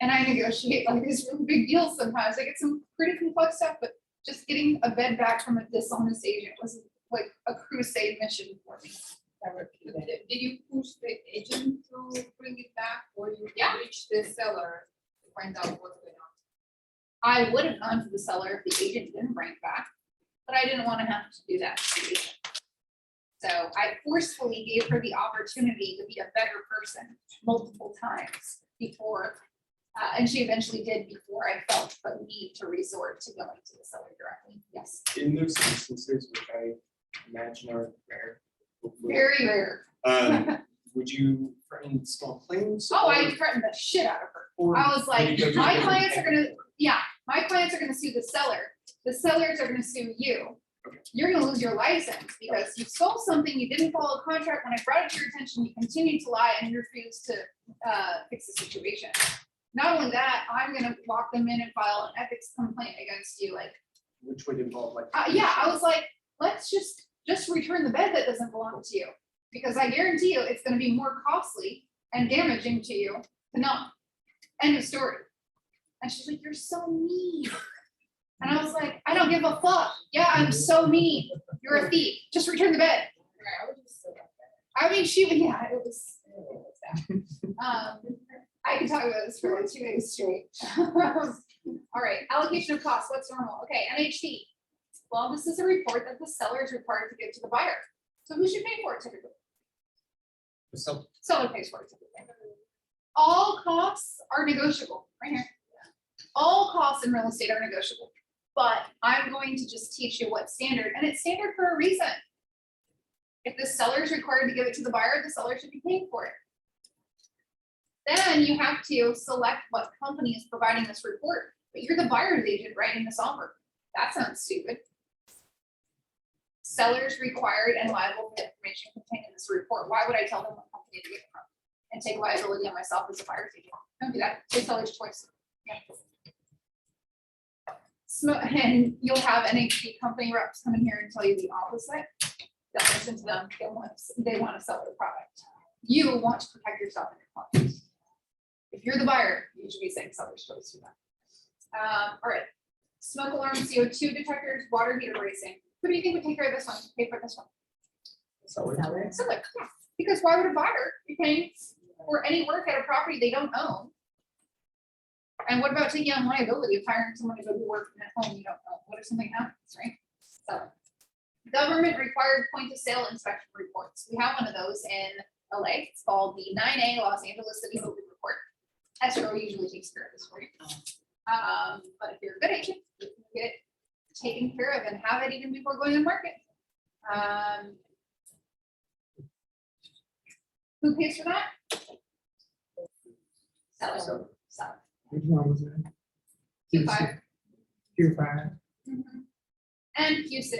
And I negotiate like these really big deals sometimes. I get some pretty complex stuff, but just getting a bed back from a dishonest agent was like a crusade mission for me. Did you push the agent to bring it back, or you Yeah. reach the seller to find out what's going on? I would have gone to the seller if the agent didn't bring it back, but I didn't want to have to do that to the agent. So I forcefully gave her the opportunity to be a better person multiple times before, and she eventually did before I felt the need to resort to going to the seller directly. Yes, In those instances, which I imagine are rare, hopefully, very rare. would you threaten small claims? Oh, I threatened the shit out of her. Or I was like, maybe go to a my different clients are bank? gonna, yeah, my clients are gonna sue the seller. The sellers are gonna sue you. You're gonna lose your license because you stole something, you didn't follow a contract. When I brought it to your attention, you continued to lie and you refused to fix the situation. Not only that, I'm gonna lock them in and file an ethics complaint against you, like, Which would involve like. yeah, I was like, let's just return the bed that doesn't belong to you. Because I guarantee you, it's gonna be more costly and damaging to you to not. End of story. And she's like, you're so mean. And I was like, I don't give a fuck. Yeah, I'm so mean. You're a thief. Just return the bed. I mean, yeah, it was bad. I could talk about this for like 2 days straight. All right, allocation of costs, what's normal? Okay, NHT. Well, this is a report that the seller is required to give to the buyer. So who should pay for it typically? So Seller pays for it typically. All costs are negotiable, right here. All costs in real estate are negotiable, but I'm going to just teach you what's standard, and it's standard for a reason. If the seller is required to give it to the buyer, the seller should be paying for it. Then you have to select what company is providing this report, but you're the buyer's agent writing this offer. That sounds stupid. Sellers required and liable for the information contained in this report. Why would I tell them what company to get it from and take liability on myself as a buyer's agent? Don't do that. It's seller's choice. Yeah. And you'll have NHD company reps come in here and tell you the opposite. Don't listen to them. They want to sell their product. You want to protect yourself and your clients. If you're the buyer, you should be saying seller's choice for that. All right. Smoke alarm, CO2 detectors, water heater racing. Who do you think would take care of this one? Pay for this one? Seller. Yeah. Because why would a buyer be paying for any work at a property they don't own? And what about taking on liability of hiring someone to go do work in a home you don't own? What if something happens, right? So Government required point of sale inspection reports. We have one of those in LA. It's called the 9A Los Angeles City Building Report. Escrow usually takes care of this for you. But if you're a good agent, you can get it taken care of and have it even before going to market. Who pays for that? Seller. Seller. Which one was that? Q5. Q5. And Q6.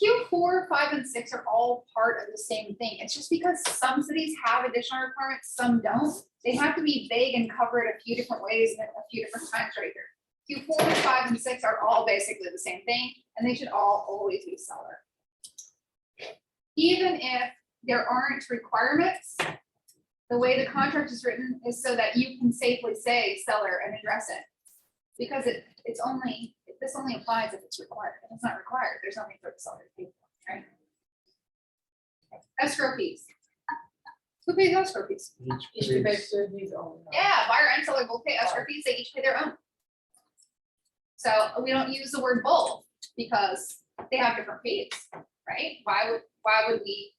Q4, 5, and 6 are all part of the same thing. It's just because some cities have additional requirements, some don't. They have to be vague and cover it a few different ways and a few different times right here. Q4, 5, and 6 are all basically the same thing, and they should all always be seller. Even if there aren't requirements, the way the contract is written is so that you can safely say seller and address it. Because this only applies if it's required. If it's not required, there's nothing for the seller to pay for, right? Escrow fees. Who pays escrow fees? Each investor needs own. Yeah, buyer and seller both pay escrow fees. They each pay their own. So we don't use the word both because they have different fees, right? Why would we,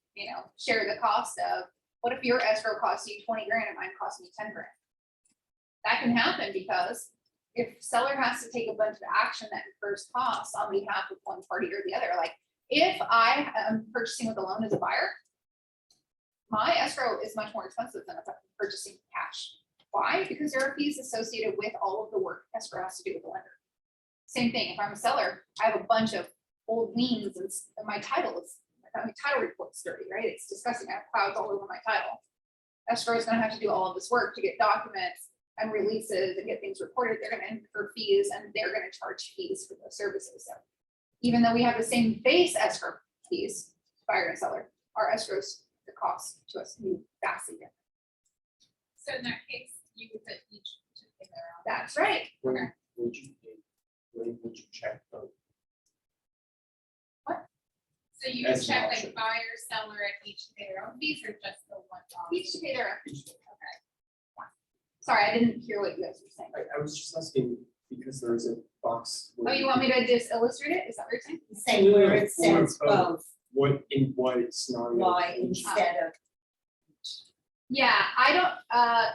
share the cost of, what if your escrow costs you 20 grand and mine costs me 10 grand? That can happen because if seller has to take a bunch of action that incurs costs on behalf of one party or the other, like if I am purchasing with a loan as a buyer, my escrow is much more expensive than if I'm purchasing cash. Why? Because there are fees associated with all of the work escrow has to do with the lender. Same thing, if I'm a seller, I have a bunch of old liens and my title report's dirty, right? It's disgusting. I have clouds all over my title. Escrow is gonna have to do all of this work to get documents and releases and get things recorded. They're gonna incur fees and they're gonna charge fees for those services. So even though we have the same base escrow fees, buyer and seller, our escrows, the cost to us can be vastly different. So in that case, you would put each to pay their own. That's right. When would you check those? So you As would an check option. like buyer, seller, and each to pay their own fees or just the one? Each to pay their own. Sorry, I didn't hear what you guys were saying. I was just asking because there is a box. Oh, you want me to just illustrate it? Is that what you're saying? Say where it says Or both, what scenario? why instead of. Yeah, I don't,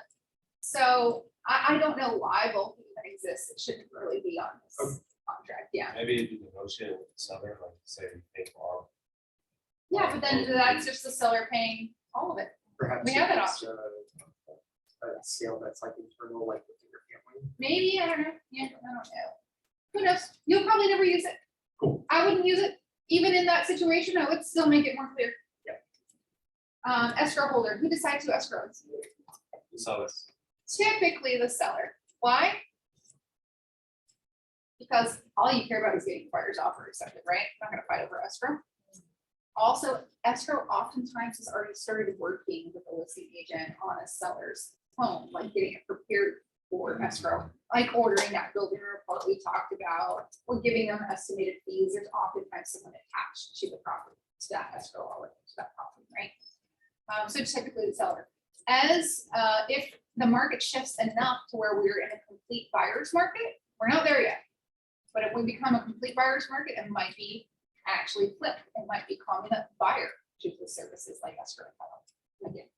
so I don't know why both of them exist. It shouldn't really be on this contract, yeah. Maybe if you negotiate with the seller, like say, pay for all. Yeah, but then that's just the seller paying all of it. Perhaps We have that it's, a sale that's like internal, like within your family. Maybe, I don't know. Yeah, I don't know. Who knows? You'll probably never use it. Cool. I wouldn't use it. Even in that situation, I would still make it more clear. Escrow holder, who decides who escrows? The sellers. Typically the seller. Why? Because all you care about is getting buyer's offer accepted, right? You're not gonna fight over escrow. Also, escrow oftentimes has already started working with a listing agent on a seller's home, like getting it prepared for escrow, like ordering that building report we talked about, or giving them estimated fees. There's oftentimes someone attached to the property, to that escrow already, to that property, right? So typically the seller. As if the market shifts enough to where we're in a complete buyer's market, we're not there yet. But if we become a complete buyer's market, it might be actually flipped. It might be calling a buyer to the services like escrow and title. Again,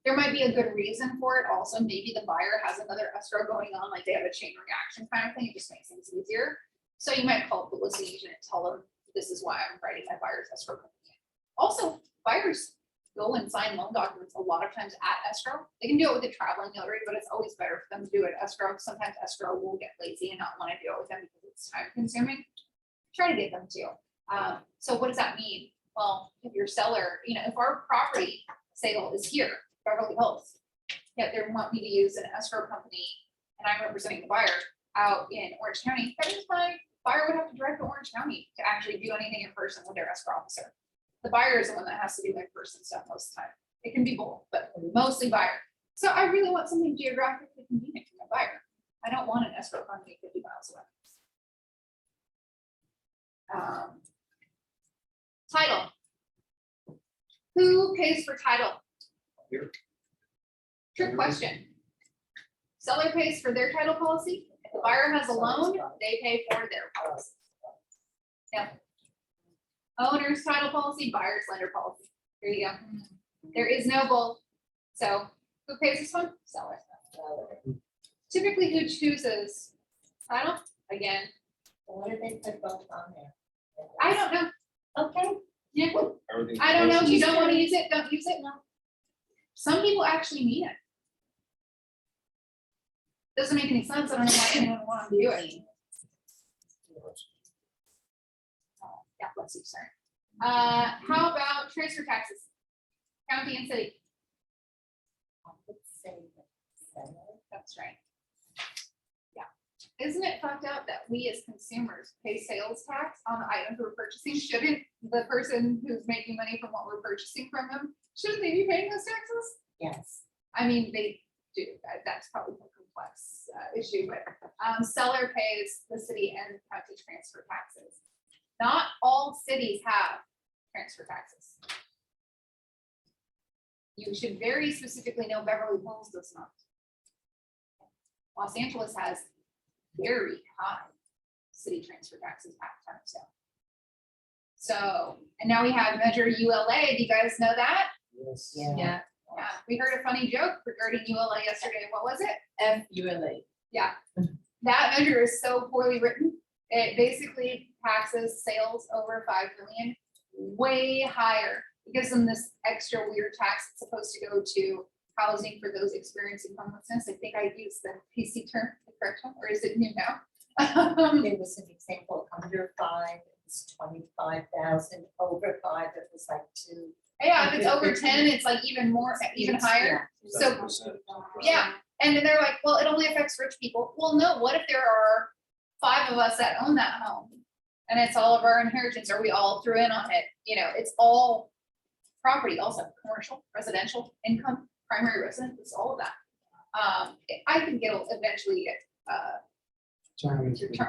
there might be a good reason for it. Also, maybe the buyer has another escrow going on, like they have a chain reaction kind of thing. It just makes things easier. So you might call the listing agent and tell them, this is why I'm writing my buyer's escrow company. Also, buyers go and sign loan documents a lot of times at escrow. They can do it with a traveling notary, but it's always better for them to do it at escrow. Sometimes escrow will get lazy and not want to do it with them because it's time consuming. Try to get them to. So what does that mean? Well, if your seller, if our property sale is here, Beverly Hills, yet they want me to use an escrow company and I'm representing the buyer out in Orange County, that means my buyer would have to drive to Orange County to actually do anything in person with their escrow officer. The buyer is the one that has to do in-person stuff most of the time. It can be both, but mostly buyer. So I really want something geographically convenient for my buyer. I don't want an escrow company 50 miles away. Title. Who pays for title? Here. Trick question. Seller pays for their title policy. If the buyer has a loan, they pay for their policy. Yeah. Owner's title policy, buyer's lender policy. There you go. There is no both. So who pays this one? Seller. Typically who chooses title? Again, What do they put both on there? I don't know. Okay. Yeah, Everything I don't know. else You is- don't want to use it, don't use it. No. Some people actually need it. Doesn't make any sense. I don't know why anyone would want to do it. Yeah, let's see, sorry. How about transfer taxes? County and city. I would say the seller. That's right. Yeah. Isn't it fucked up that we as consumers pay sales tax on the items we're purchasing? Shouldn't the person who's making money from what we're purchasing from them, shouldn't they be paying those taxes? Yes. I mean, they do. That's probably a complex issue, but seller pays the city and county transfer taxes. Not all cities have transfer taxes. You should very specifically know Beverly Hills does not. Los Angeles has very high city transfer taxes at time sale. So, and now we have Measure ULA. Do you guys know that? Yes. Yeah. Yeah, Yeah, we heard a funny joke regarding ULA yesterday. What was it? FULA. Yeah, that measure is so poorly written. It basically taxes sales over 5 million way higher. It gives them this extra weird tax. It's supposed to go to housing for those experiencing homelessness. I think I used the PC term, the correct one, or is it new now? There was an example, under 5, it was 25,000, over 5, it was like 2. Yeah, if it's over 10, it's like even more, even higher. So 7%. yeah, and then they're like, well, it only affects rich people. Well, no, what if there are 5 of us that own that home? And it's all of our inheritance, or we all threw in on it, you know, it's all property, also commercial, residential, income, primary residence, it's all of that. I think it'll eventually get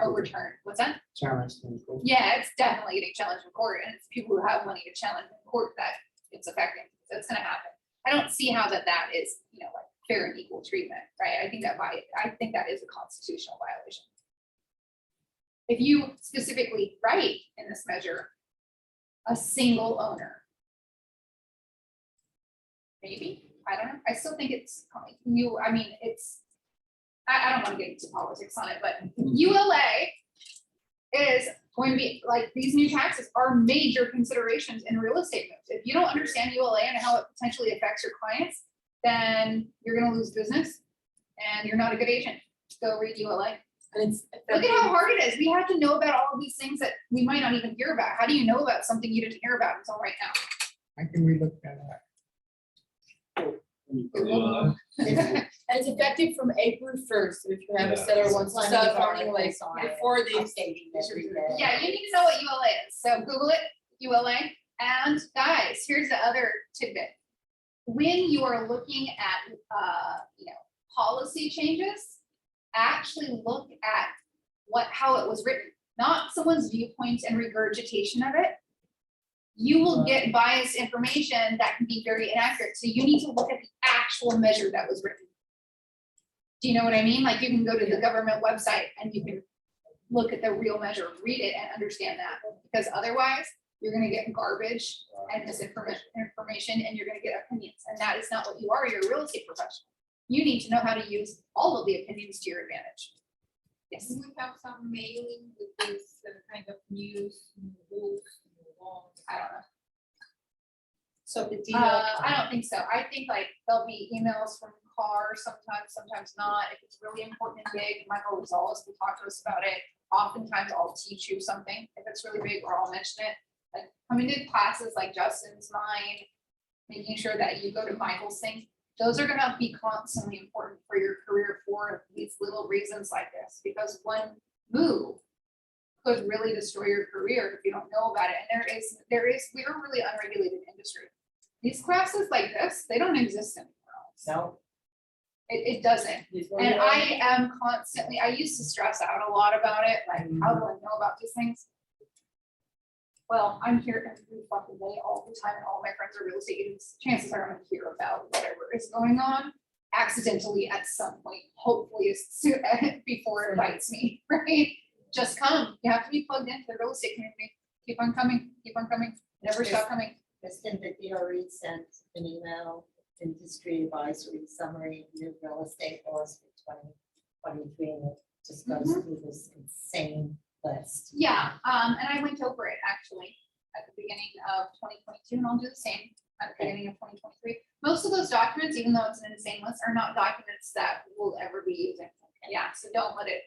overturned. What's that? Challenge them. Yeah, it's definitely getting challenged in court, and it's people who have money to challenge in court that it's affecting. That's gonna happen. I don't see how that is, you know, like fair and equal treatment, right? I think that is a constitutional violation. If you specifically write in this measure, a single owner, maybe, I don't know. I still think it's I mean, it's, I don't want to get into politics on it, but ULA is going to be like, these new taxes are major considerations in real estate moves. If you don't understand ULA and how it potentially affects your clients, then you're going to lose business and you're not a good agent. Go read ULA. And it's Look at how hard it is. We have to know about all of these things that we might not even hear about. How do you know about something you didn't hear about until right now? How can we look that up? And it's effective from April 1st. If you have a seller who wants to sell something like before they. Updating every day. Yeah, you need to know what ULA is. So Google it, ULA. And guys, here's the other tidbit. When you are looking at, you know, policy changes, actually look at how it was written, not someone's viewpoints and regurgitation of it. You will get biased information that can be very inaccurate. So you need to look at the actual measure that was written. Do you know what I mean? Like you can go to the government website and you can look at the real measure, read it and understand that, because otherwise you're gonna get garbage and misinformation and you're gonna get opinions. And that is not what you are. You're a real estate professional. You need to know how to use all of the opinions to your advantage. Yes. Do we have some mailing with this kind of news, rules, laws? I don't know. So the deal. I don't think so. I think like there'll be emails from CAR sometimes not. If it's really important and big, Michael Rosales will talk to us about it. Oftentimes I'll teach you something. If it's really big, or I'll mention it. Like coming to classes like Justin's, mine, making sure that you go to Michael's thing. Those are gonna be constantly important for your career for these little reasons like this, because one move could really destroy your career if you don't know about it. And we're a really unregulated industry. These classes like this, they don't exist anywhere else. No. It doesn't. And I am constantly, I used to stress out a lot about it, like, how do I know about these things? Well, I'm here every fucking day, all the time, and all my friends are real estate agents. Chances are I'm gonna hear about whatever is going on accidentally at some point, hopefully as soon before it bites me, right? Just come. You have to be plugged into the real estate community. Keep on coming, never stop coming. Kristen, the DRE sent an email, industry advisory summary, new real estate laws for 2023, and it just goes through this insane list. Yeah, and I went over it actually at the beginning of 2022, and I'll do the same at the beginning of 2023. Most of those documents, even though it's an insane list, are not documents that we'll ever be using. Yeah, so don't let it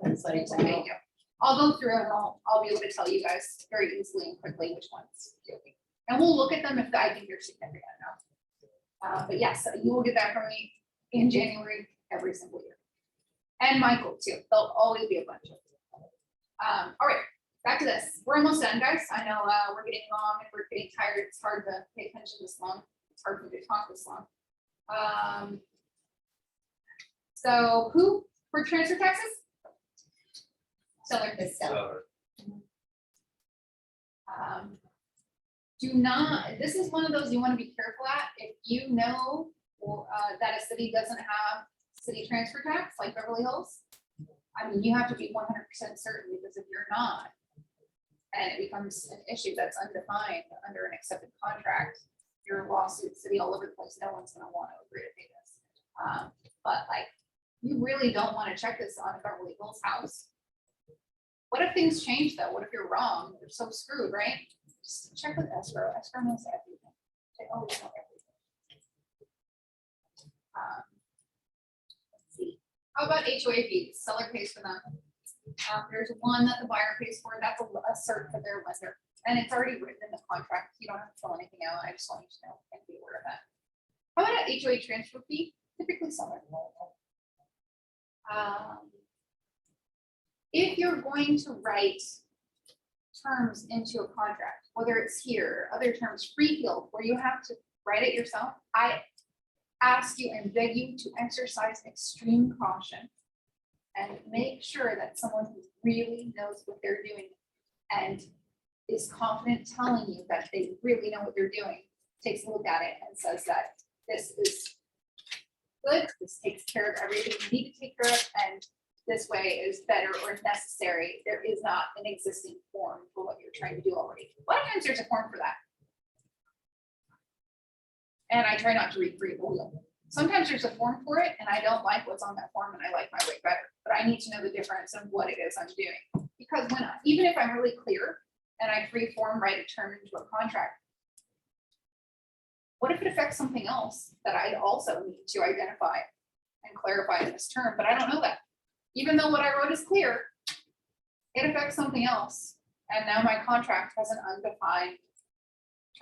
That's like, intimidate you. I'll go through and I'll be able to tell you guys very easily and quickly which ones. And we'll look at them if I think they're significant enough. But yes, you will get that from me in January every single year. And Michael too. There'll always be a bunch of them. All right, back to this. We're almost done, guys. I know we're getting long and we're getting tired. It's hard to pay attention this long. It's hard for me to talk this long. So who for transfer taxes? Seller. The seller. Do not, this is one of those you want to be careful at. If you know that a city doesn't have city transfer tax like Beverly Hills, I mean, you have to be 100% certain, because if you're not, and it becomes an issue that's undefined under an accepted contract, your lawsuit city all over the place, no one's gonna want to agree to pay this. But like, you really don't want to check this on a Beverly Hills house. What if things change though? What if you're wrong? You're so screwed, right? Just check with escrow. Escrow knows everything. They always know everything. Let's see. How about HOA fees? Seller pays for them. There's one that the buyer pays for. That's a cert for their lender, and it's already written in the contract. You don't have to fill anything out. I just want you to know and be aware of that. How about an HOA transfer fee? Typically seller. If you're going to write terms into a contract, whether it's here, other terms, free field, where you have to write it yourself, I ask you and beg you to exercise extreme caution and make sure that someone who really knows what they're doing and is confident telling you that they really know what they're doing takes a look at it and says that this is good, this takes care of everything you need to take care of, and this way is better or necessary. There is not an existing form for what you're trying to do already. A lot of times there's a form for that. And I try not to read free wheel. Sometimes there's a form for it and I don't like what's on that form and I like my way better, but I need to know the difference of what it is I'm doing. Because when even if I'm really clear and I free form write a term into a contract, what if it affects something else that I'd also need to identify and clarify in this term, but I don't know that. Even though what I wrote is clear, it affects something else. And now my contract has an undefined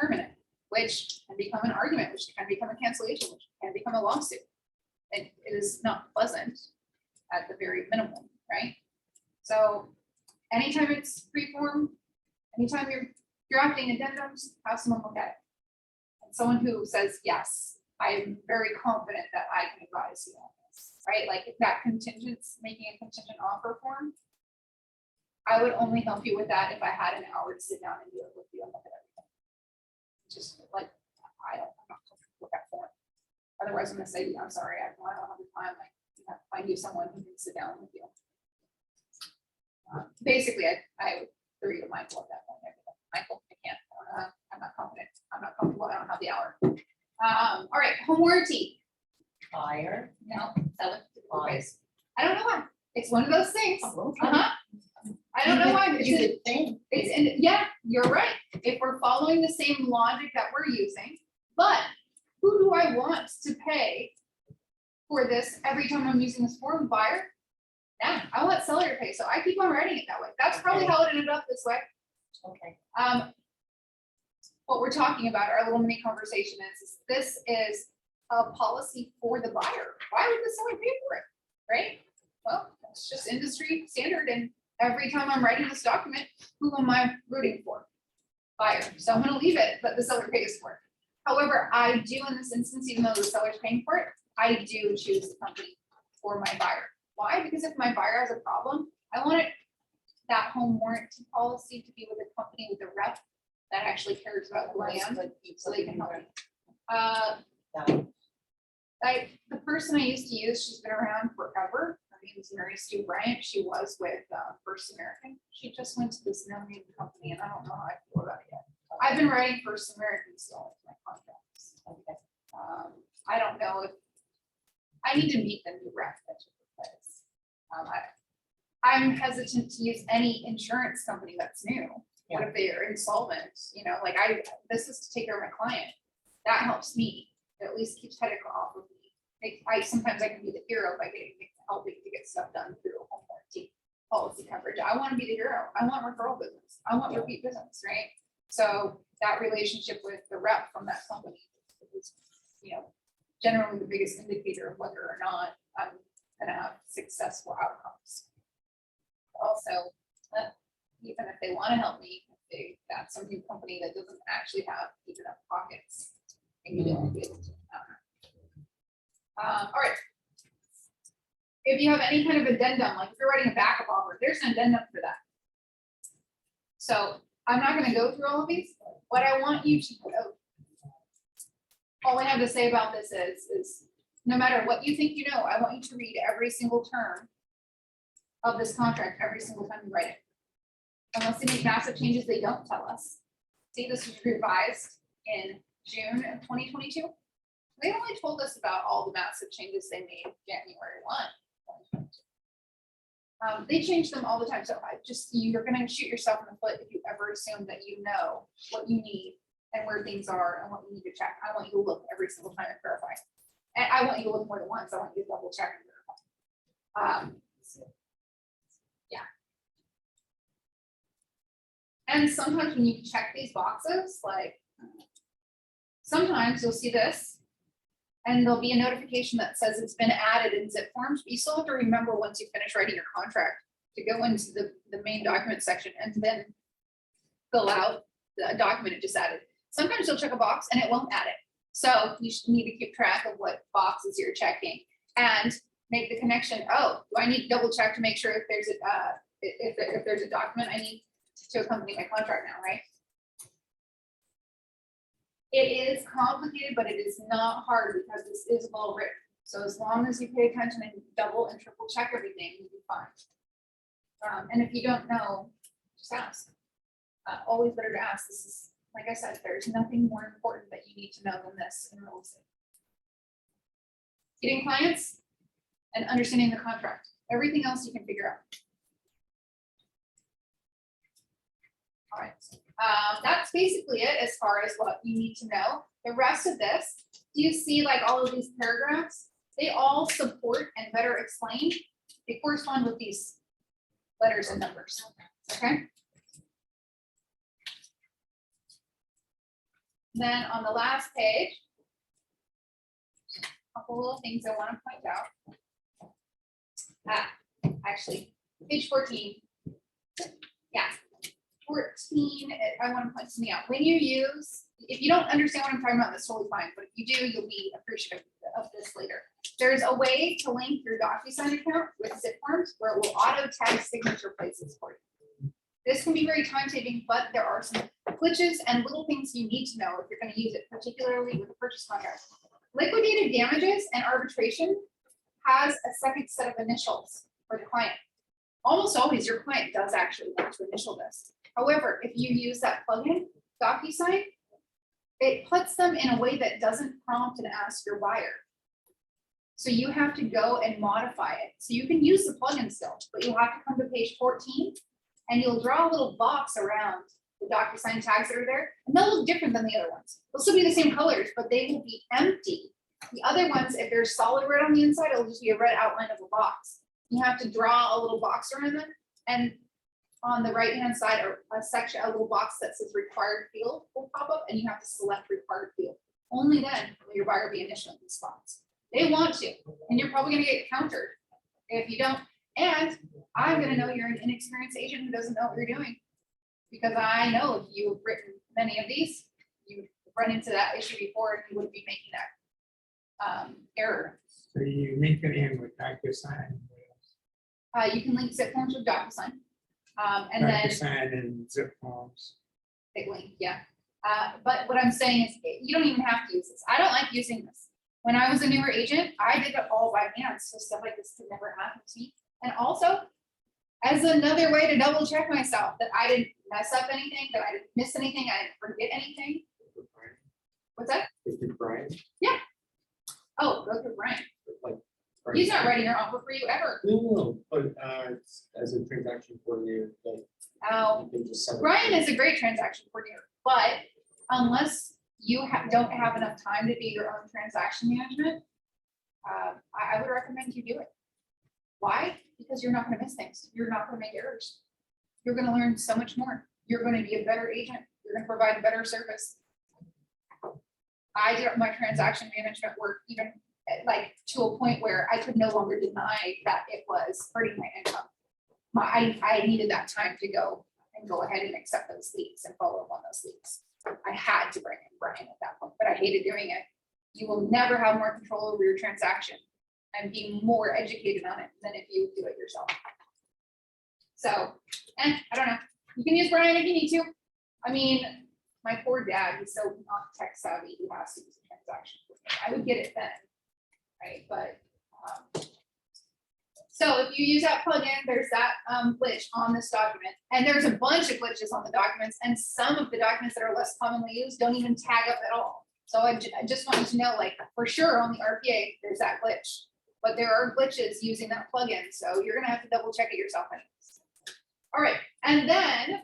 term in it, which can become an argument, which can become a cancellation, which can become a lawsuit. It is not pleasant at the very minimum, right? So anytime it's free-form, anytime you're drafting addendums, have someone look at it. And someone who says, yes, I'm very confident that I can advise you on this, right? Like if that making a contingent offer form, I would only help you with that if I had an hour to sit down and do it with you and look at everything. Just like, I'm not comfortable with that form. Otherwise, I'm gonna say, I'm sorry, I don't have the time, like, you have to find you someone who can sit down with you. Basically, I would throw you to Michael at that point. Michael, I can't, I'm not confident, I'm not comfortable, I don't have the hour. All right, home warranty. Buyer. No, seller. Okay. I don't know why. It's one of those things. Oh, okay. I don't know why. You would think. Yeah, you're right. If we're following the same logic that we're using, but who do I want to pay for this every time I'm using this form? Buyer? Yeah, I want seller to pay. So I keep on writing it that way. That's probably how it ended up this way. Okay. What we're talking about, our little mini conversation is this is a policy for the buyer. Why would the seller pay for it? Right? Well, it's just industry standard. And every time I'm writing this document, who am I rooting for? Buyer. So I'm going to leave it, but the seller pays for it. However, I do in this instance, even though the seller's paying for it, I do choose the company for my buyer. Why? Because if my buyer has a problem, I want that home warranty policy to be with a company with a rep that actually cares about who I am, so they can help me. The person I used to use, she's been around forever. Her name is Mary Stu Bryant. She was with First American. She just went to this no-name company, and I don't know how I feel about it yet. I've been writing First American still in my contracts. Okay. I don't know if, I need to meet the new rep that took the place. I'm hesitant to use any insurance company that's new. What if they are insolvent? You know, like this is to take care of my client. That helps me. It at least keeps headache off of me. Sometimes I can be the hero by helping to get stuff done through home warranty policy coverage. I want to be the hero. I want referral business. I want repeat business, right? So that relationship with the rep from that company is, you know, generally the biggest indicator of whether or not I'm gonna have successful outcomes. Also, even if they want to help me, if they got some new company that doesn't actually have deep enough pockets, maybe they won't be able to. All right. If you have any kind of addendum, like if you're writing a backup offer, there's an addendum for that. So I'm not going to go through all of these. What I want you to know, all I have to say about this is no matter what you think you know, I want you to read every single term of this contract every single time you write it. Unless they make massive changes, they don't tell us. See, this was revised in June of 2022. They only told us about all the massive changes they made January 1, 2022. They change them all the time. So you're going to shoot yourself in the foot if you ever assume that you know what you need and where things are and what you need to check. I want you to look every single time and verify. And I want you to look more than once. I want you to double check and verify. Yeah. And sometimes when you check these boxes, like sometimes you'll see this and there'll be a notification that says it's been added in zip forms, but you still have to remember once you finish writing your contract to go into the main document section and then fill out the document it just added. Sometimes you'll check a box and it won't add it. So you should need to keep track of what boxes you're checking and make the connection. Oh, do I need to double check to make sure if there's if there's a document I need to accompany my contract now, right? It is complicated, but it is not hard because this is well written. So as long as you pay attention and double and triple check everything, you'll be fine. And if you don't know, just ask. Always better to ask. This is, like I said, there's nothing more important that you need to know than this in real estate. Getting clients and understanding the contract. Everything else you can figure out. All right. That's basically it as far as what you need to know. The rest of this, do you see like all of these paragraphs? They all support and better explain. They correspond with these letters and numbers. Okay. Then on the last page, a couple little things I want to point out. Actually, page 14. Yeah. 14, I want to point something out. When you use, if you don't understand what I'm talking about, that's totally fine. But if you do, you'll be appreciative of this later. There's a way to link your DocuSign account with zip forms where it will auto tag signature places for you. This can be very time saving, but there are some glitches and little things you need to know if you're going to use it, particularly with a purchase contract. Liquidated damages and arbitration has a second set of initials for the client. Almost always your client does actually want to initial this. However, if you use that plugin, DocuSign, it puts them in a way that doesn't prompt and ask your buyer. So you have to go and modify it. So you can use the plugin still, but you'll have to come to page 14 and you'll draw a little box around the DocuSign tags that are there. And they'll look different than the other ones. They'll still be the same colors, but they will be empty. The other ones, if there's solid red on the inside, it'll just be a red outline of a box. You have to draw a little box around them. And on the right-hand side, a section, a little box that says required field will pop up and you have to select required field. Only then will your buyer be initialing these spots. They want to, and you're probably gonna get countered if you don't. And I'm gonna know you're an inexperienced agent who doesn't know what you're doing. Because I know if you've written many of these, you've run into that issue before and you wouldn't be making that error. So you link it in with DocuSign. You can link zip forms with DocuSign. And then DocuSign and zip forms. big link, yeah. But what I'm saying is you don't even have to use this. I don't like using this. When I was a newer agent, I did it all by hand, so stuff like this could never happen to me. And also, as another way to double check myself, that I didn't mess up anything, that I didn't miss anything, I didn't forget anything. What's that? Brian, Oh, go through Brian. like. He's not writing your offer for you ever. No, but as a transaction coordinator, like, Oh, you can just send. Brian is a great transaction coordinator, but unless you don't have enough time to do your own transaction management, I would recommend you do it. Why? Because you're not gonna miss things. You're not gonna make errors. You're gonna learn so much more. You're gonna be a better agent. You're gonna provide a better service. I did my transaction management work even like to a point where I could no longer deny that it was hurting my income. I needed that time to go ahead and accept those leads and follow up on those leads. I had to bring in Brian at that point, but I hated doing it. You will never have more control over your transaction and be more educated on it than if you do it yourself. So, I don't know. You can use Brian if you need to. I mean, my poor dad, he's so not tech savvy, he has to use a transaction. I would get it then, right? But, so if you use that plugin, there's that glitch on this document, and there's a bunch of glitches on the documents, and some of the documents that are less commonly used don't even tag up at all. So I just wanted to know, like, for sure on the RPA, there's that glitch, but there are glitches using that plugin, so you're gonna have to double check it yourself anyways. All right, and then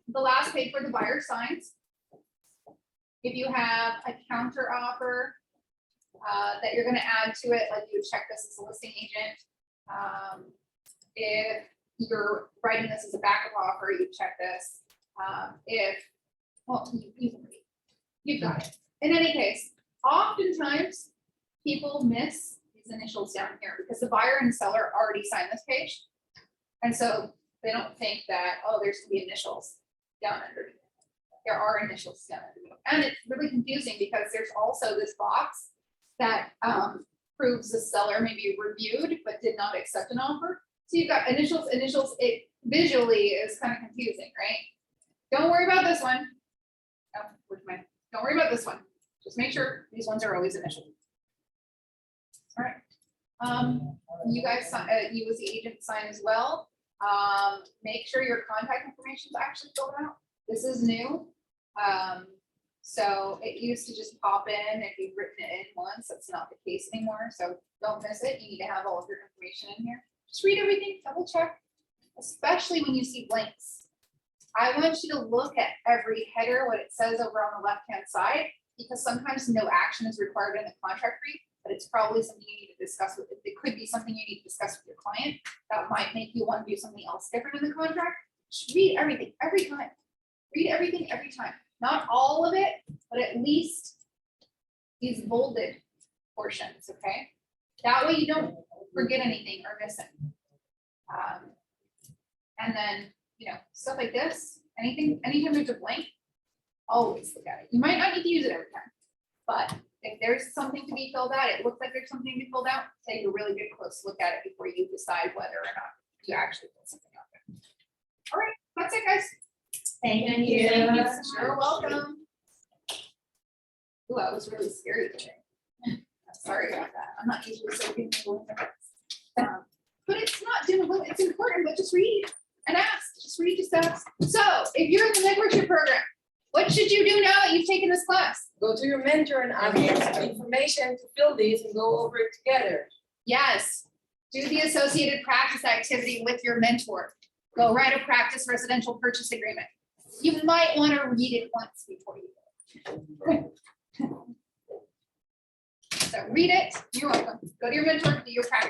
the last page where the buyer signs. If you have a counter offer that you're gonna add to it, like you would check this as a listing agent. If you're writing this as a backup offer, you check this. Well, you've got it. In any case, oftentimes people miss these initials down here because the buyer and seller already signed this page. And so they don't think that, oh, there's gonna be initials down underneath. There are initials down underneath. And it's really confusing because there's also this box that proves the seller maybe reviewed but did not accept an offer. So you've got initials. It visually is kind of confusing, right? Don't worry about this one. Oh, don't worry about this one. Just make sure these ones are always initial. All right. You guys, you as the agent sign as well. Make sure your contact information is actually filled out. This is new. So it used to just pop in if you've written it in once. That's not the case anymore. So don't miss it. You need to have all of your information in here. Just read everything, double check, especially when you see blanks. I want you to look at every header, what it says over on the left-hand side, because sometimes no action is required in the contract read, but it's probably something you need to discuss with it. It could be something you need to discuss with your client that might make you want to do something else different in the contract. Just read everything every time. Read everything every time. Not all of it, but at least these bolded portions, okay? That way you don't forget anything or miss it. And then, you know, stuff like this, anytime there's a blank, always look at it. You might not need to use it every time, but if there's something to be filled out, it looks like there's something to be filled out, take a really good close look at it before you decide whether or not you actually fill something out there. All right, that's it, guys. Thank you. You're welcome. Ooh, that was really scary today. Sorry about that. I'm not usually so people. But it's not difficult. It's important, but just read and ask. Just read, just ask. So if you're in the mentorship program, what should you do now that you've taken this class? Go to your mentor and ask them some information to fill these and go over it together. Yes. Do the associated practice activity with your mentor. Go write a practice residential purchase agreement. You might want to read it once before you go. So read it. You're welcome. Go to your mentor, do your practice.